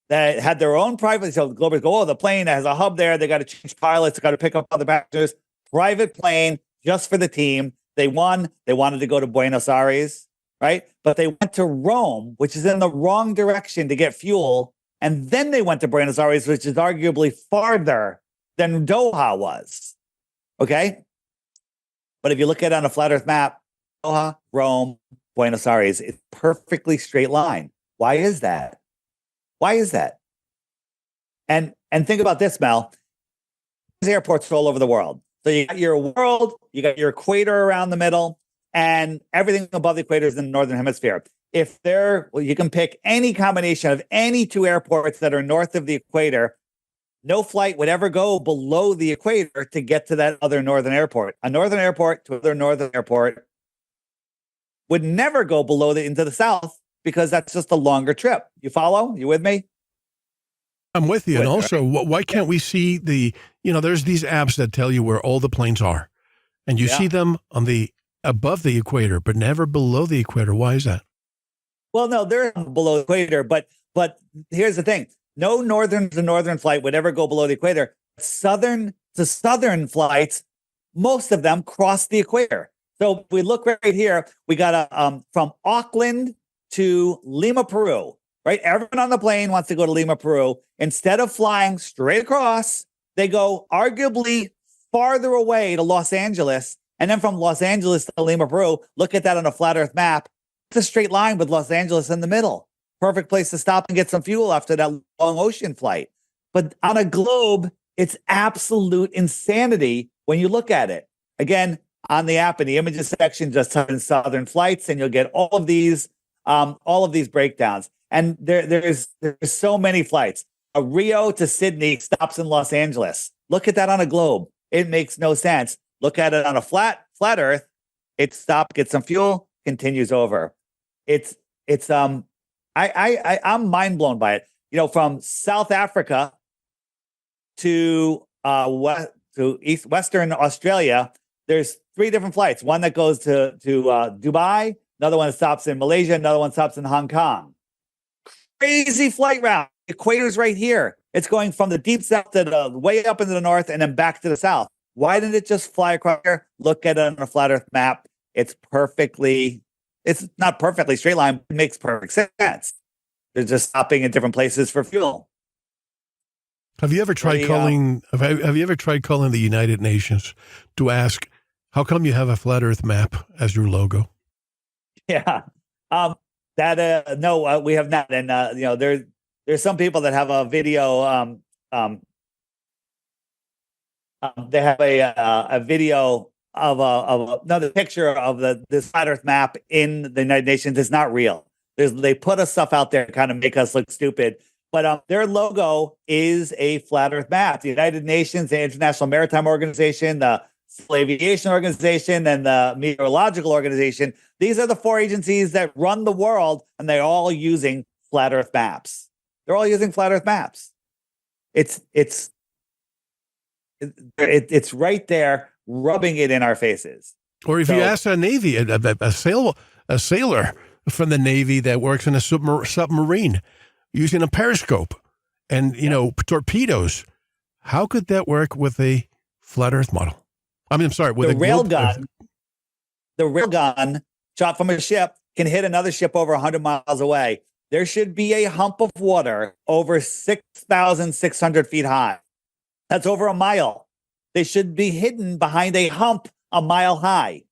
D: that had their own private, so the Globers go, oh, the plane has a hub there. They got to change pilots. They got to pick up other passengers. Private plane just for the team. They won. They wanted to go to Buenos Aires, right? But they went to Rome, which is in the wrong direction to get fuel. And then they went to Buenos Aires, which is arguably farther than Doha was. Okay? But if you look at it on a flat Earth map, Doha, Rome, Buenos Aires, it's a perfectly straight line. Why is that? Why is that? And think about this, Mel. There's airports all over the world. So you got your world, you got your equator around the middle, and everything above the equator is in the northern hemisphere. You can pick any combination of any two airports that are north of the equator. No flight would ever go below the equator to get to that other northern airport. A northern airport to another northern airport would never go into the south, because that's just a longer trip. You follow? You with me?
B: I'm with you. And also, why can't we see there's these apps that tell you where all the planes are, and you see them above the equator, but never below the equator. Why is that?
D: Well, no, they're below the equator, but here's the thing. No northern to northern flight would ever go below the equator. Southern to southern flights, most of them cross the equator. So if we look right here, we got from Auckland to Lima, Peru, right? Everyone on the plane wants to go to Lima, Peru. Instead of flying straight across, they go arguably farther away to Los Angeles. And then from Los Angeles to Lima, Peru, look at that on a flat Earth map. It's a straight line with Los Angeles in the middle. Perfect place to stop and get some fuel after that long ocean flight. But on a globe, it's absolute insanity when you look at it. Again, on the app in the images section, just type in southern flights, and you'll get all of these breakdowns. And there's so many flights. A Rio to Sydney stops in Los Angeles. Look at that on a globe. It makes no sense. Look at it on a flat Earth. It stopped, gets some fuel, continues over. I'm mind blown by it. From South Africa to Western Australia, there's 3 different flights. One that goes to Dubai, another one that stops in Malaysia, another one stops in Hong Kong. Crazy flight route. The equator's right here. It's going from the deep south to the way up into the north and then back to the south. Why didn't it just fly across here? Look at it on a flat Earth map. it's not perfectly straight line, but it makes perfect sense. They're just stopping at different places for fuel.
B: Have you ever tried calling the United Nations to ask, how come you have a flat Earth map as your logo?
D: Yeah. No, we have not. And, there's some people that have a video. They have a video of another picture of this flat Earth map in the United Nations. It's not real. They put us stuff out there to kind of make us look stupid. But their logo is a flat Earth map. The United Nations, the International Maritime Organization, the Civil Aviation Organization, and the Meteorological Organization. These are the 4 agencies that run the world, and they're all using flat Earth maps. They're all using flat Earth maps. It's right there, rubbing it in our faces.
B: Or if you ask a Navy, a sailor from the Navy that works in a submarine using a periscope and, torpedoes, how could that work with a flat Earth model? I mean, I'm sorry, with
D: the railgun shot from a ship can hit another ship over 100 miles away. There should be a hump of water over 6,600 feet high. That's over a mile. They should be hidden behind a hump a mile high.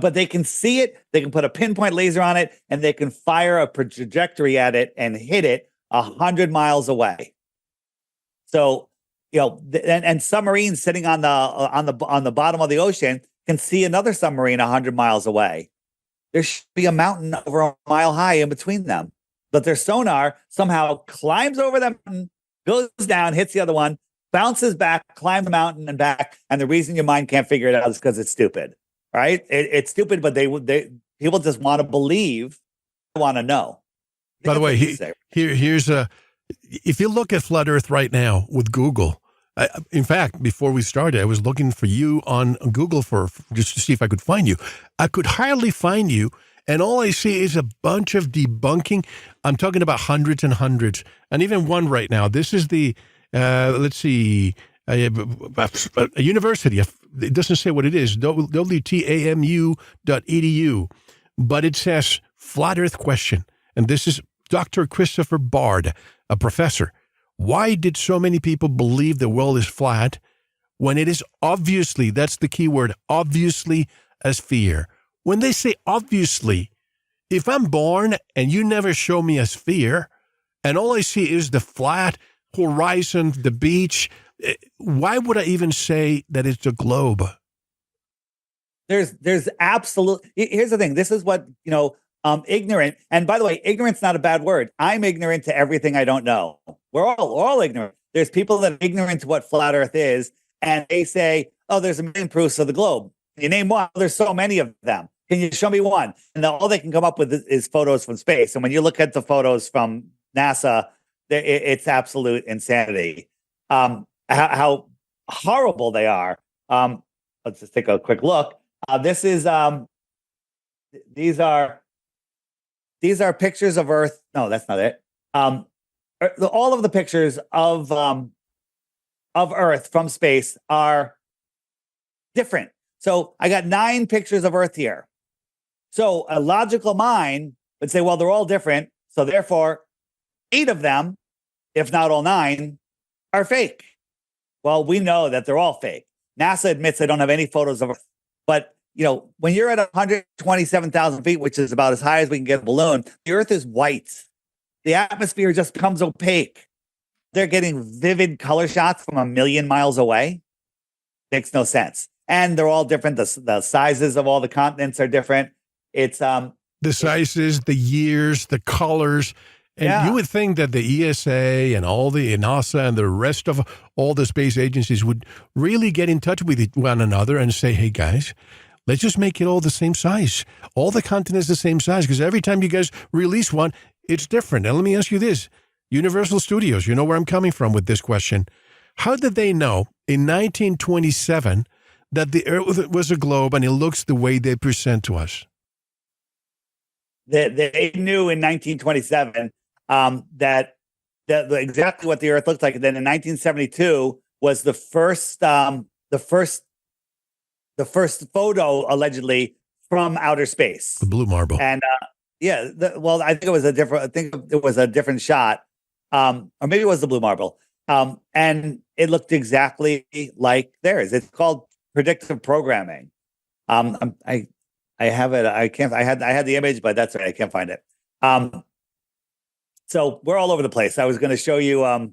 D: But they can see it, they can put a pinpoint laser on it, and they can fire a trajectory at it and hit it 100 miles away. So, and submarines sitting on the bottom of the ocean can see another submarine 100 miles away. There should be a mountain over a mile high in between them. But their sonar somehow climbs over that mountain, goes down, hits the other one, bounces back, climbs the mountain and back. And the reason your mind can't figure it out is because it's stupid. Right? It's stupid, but people just want to believe, want to know.
B: By the way, here's if you look at flat Earth right now with Google. In fact, before we started, I was looking for you on Google for just to see if I could find you. I could hardly find you, and all I see is a bunch of debunking. I'm talking about hundreds and hundreds, and even one right now. This is the let's see. A university, it doesn't say what it is, WTAMU.edu, but it says flat Earth question. And this is Dr. Christopher Bard, a professor. Why did so many people believe the world is flat when it is obviously, that's the key word, obviously a sphere? When they say obviously, if I'm born and you never show me a sphere, and all I see is the flat horizon, the beach, why would I even say that it's a globe?
D: There's absolute. Here's the thing. This is what, ignorant. And by the way, ignorant's not a bad word. I'm ignorant to everything I don't know. We're all ignorant. There's people that are ignorant to what flat Earth is. And they say, oh, there's a million proofs of the globe. You name one. There's so many of them. Can you show me one? And all they can come up with is photos from space. And when you look at the photos from NASA, it's absolute insanity. How horrible they are. Let's just take a quick look. These are pictures of Earth. No, that's not it. All of the pictures of Earth from space are different. So I got 9 pictures of Earth here. So a logical mind would say, well, they're all different. So therefore, 8 of them, if not all 9, are fake. Well, we know that they're all fake. NASA admits they don't have any photos of Earth. But, when you're at 127,000 feet, which is about as high as we can get a balloon, the Earth is white. The atmosphere just becomes opaque. They're getting vivid color shots from 1 million miles away. Makes no sense. And they're all different. The sizes of all the continents are different. It's
B: the sizes, the years, the colors. And you would think that the ESA and all the NASA and the rest of all the space agencies would really get in touch with one another and say, hey, guys, let's just make it all the same size. All the continents the same size, because every time you guys release one, it's different. And let me ask you this. Universal Studios, you know where I'm coming from with this question. How did they know in 1927 that the Earth was a globe and it looks the way they present to us?
D: They knew in 1927 that exactly what the Earth looked like. And then in 1972 was the first photo allegedly from outer space.
B: The blue marble.
D: And I think it was a different shot. Or maybe it was the blue marble. And it looked exactly like theirs. It's called predictive programming. I have it. I had the image, but that's right. I can't find it. So we're all over the place. I was going to show you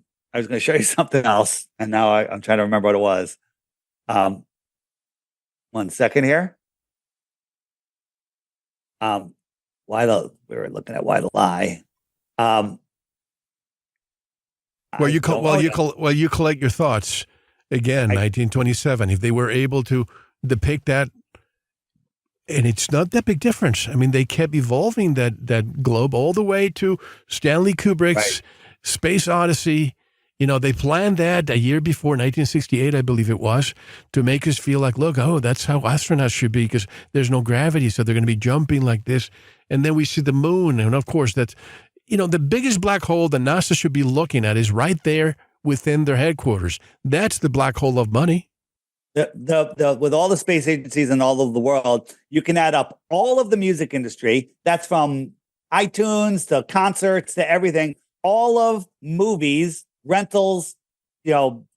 D: something else, and now I'm trying to remember what it was. 1 second here. We were looking at why the lie.
B: You collect your thoughts again. 1927. If they were able to depict that, and it's not that big difference. I mean, they kept evolving that globe all the way to Stanley Kubrick's Space Odyssey. You know, they planned that a year before, 1968, I believe it was, to make us feel like, look, that's how astronauts should be, because there's no gravity, so they're going to be jumping like this. And then we see the moon, and of course, that's, the biggest black hole that NASA should be looking at is right there within their headquarters. That's the black hole of money.
D: With all the space agencies in all over the world, you can add up all of the music industry. That's from iTunes to concerts to everything. All of movies, rentals,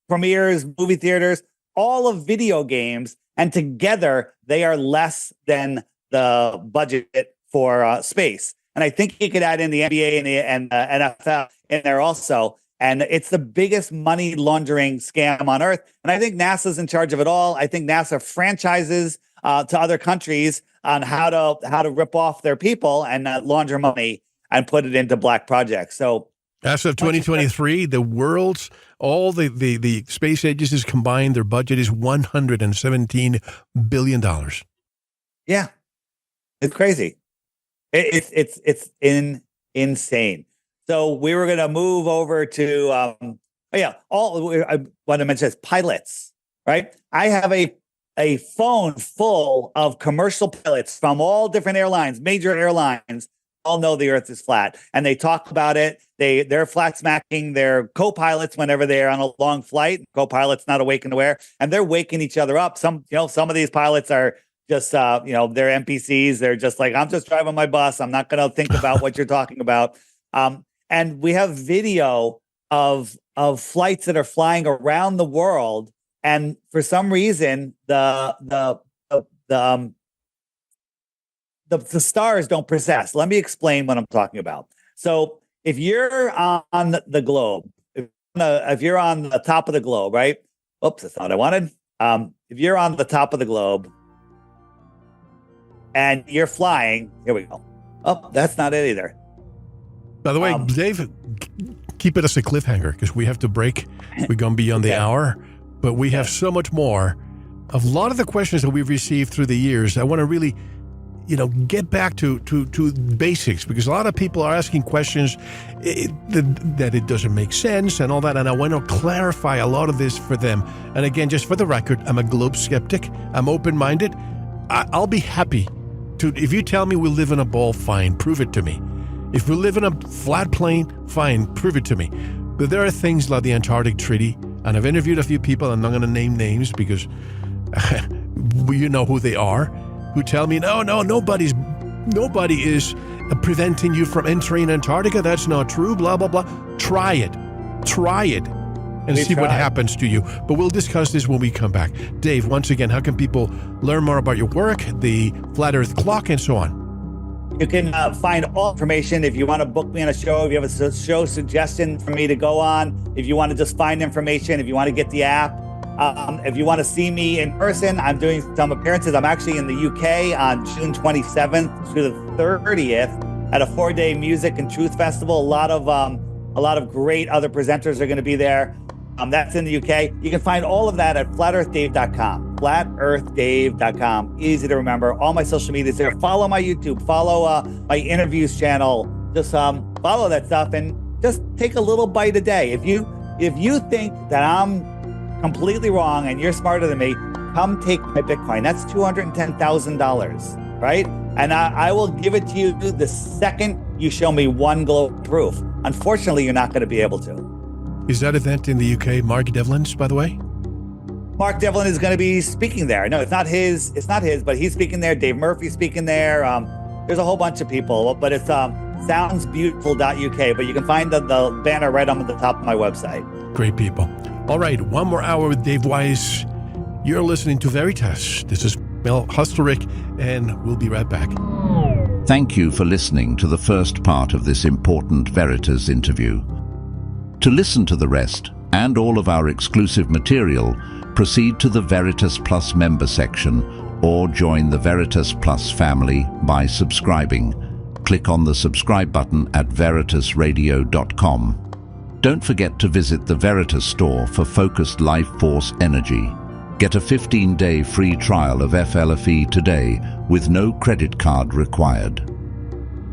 D: premieres, movie theaters, all of video games, and together they are less than the budget for space. And I think you could add in the NBA and the NFL in there also. And it's the biggest money laundering scam on earth. And I think NASA's in charge of it all. I think NASA franchises to other countries on how to rip off their people and launder money and put it into black projects. So
B: as of 2023, the world's, all the space agencies combined, their budget is $117 billion.
D: Yeah, it's crazy. It's insane. So we were going to move over to, I want to mention is pilots, right? I have a phone full of commercial pilots from all different airlines, major airlines, all know the Earth is flat, and they talk about it. They're flat smacking their co-pilots whenever they're on a long flight. Co-pilot's not awake and aware, and they're waking each other up. Some of these pilots are just, they're NPCs. They're just like, I'm just driving my bus. I'm not going to think about what you're talking about. And we have video of flights that are flying around the world, and for some reason, the stars don't process. Let me explain what I'm talking about. So if you're on the globe, if you're on the top of the globe, right? Oops, that's not what I wanted. If you're on the top of the globe and you're flying, here we go. Oh, that's not it either.
B: By the way, Dave, keep it as a cliffhanger because we have to break. We're going to be on the hour, but we have so much more. A lot of the questions that we've received through the years, I want to really, get back to basics, because a lot of people are asking questions that it doesn't make sense and all that, and I want to clarify a lot of this for them. And again, just for the record, I'm a globe skeptic. I'm open-minded. I'll be happy to, if you tell me we live in a ball, fine, prove it to me. If we live in a flat plane, fine, prove it to me. But there are things like the Antarctic Treaty, and I've interviewed a few people, I'm not going to name names because you know who they are, who tell me, no, nobody is preventing you from entering Antarctica. That's not true, blah, blah, blah. Try it, and see what happens to you. But we'll discuss this when we come back. Dave, once again, how can people learn more about your work, the Flat Earth Clock, and so on?
D: You can find all information if you want to book me on a show, if you have a show suggestion for me to go on, if you want to just find information, if you want to get the app. If you want to see me in person, I'm doing some appearances. I'm actually in the UK on June 27th to the 30th at a 4-day music and truth festival. A lot of great other presenters are going to be there. That's in the UK. You can find all of that at flatearthdave.com. Flatearthdave.com. Easy to remember. All my social media is there. Follow my YouTube. Follow my interviews channel. Just follow that stuff and just take a little bite a day. If you think that I'm completely wrong and you're smarter than me, come take my Bitcoin. That's $210,000, right? And I will give it to you the second you show me one globe proof. Unfortunately, you're not going to be able to.
B: Is that event in the UK Mark Devlin's, by the way?
D: Mark Devlin is going to be speaking there. No, it's not his, but he's speaking there. Dave Murphy's speaking there. There's a whole bunch of people, but it's soundsbeautiful.uk, but you can find the banner right on the top of my website.
B: Great people. All right, one more hour with Dave Weiss. You're listening to Veritas. This is Mel Husterick, and we'll be right back.
E: Thank you for listening to the first part of this important Veritas interview. To listen to the rest and all of our exclusive material, proceed to the Veritas Plus member section or join the Veritas Plus family by subscribing. Click on the subscribe button at veritasradio.com. Don't forget to visit the Veritas store for focused life force energy. Get a 15-day free trial of FLFE today with no credit card required.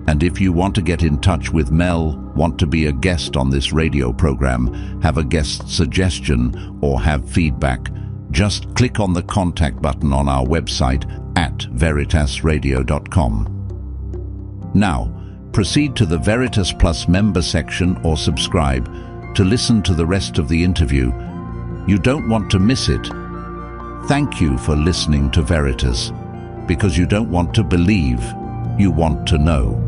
E: And if you want to get in touch with Mel, want to be a guest on this radio program, have a guest suggestion, or have feedback, just click on the contact button on our website at veritasradio.com. Now, proceed to the Veritas Plus member section or subscribe to listen to the rest of the interview. You don't want to miss it. Thank you for listening to Veritas, because you don't want to believe, you want to know.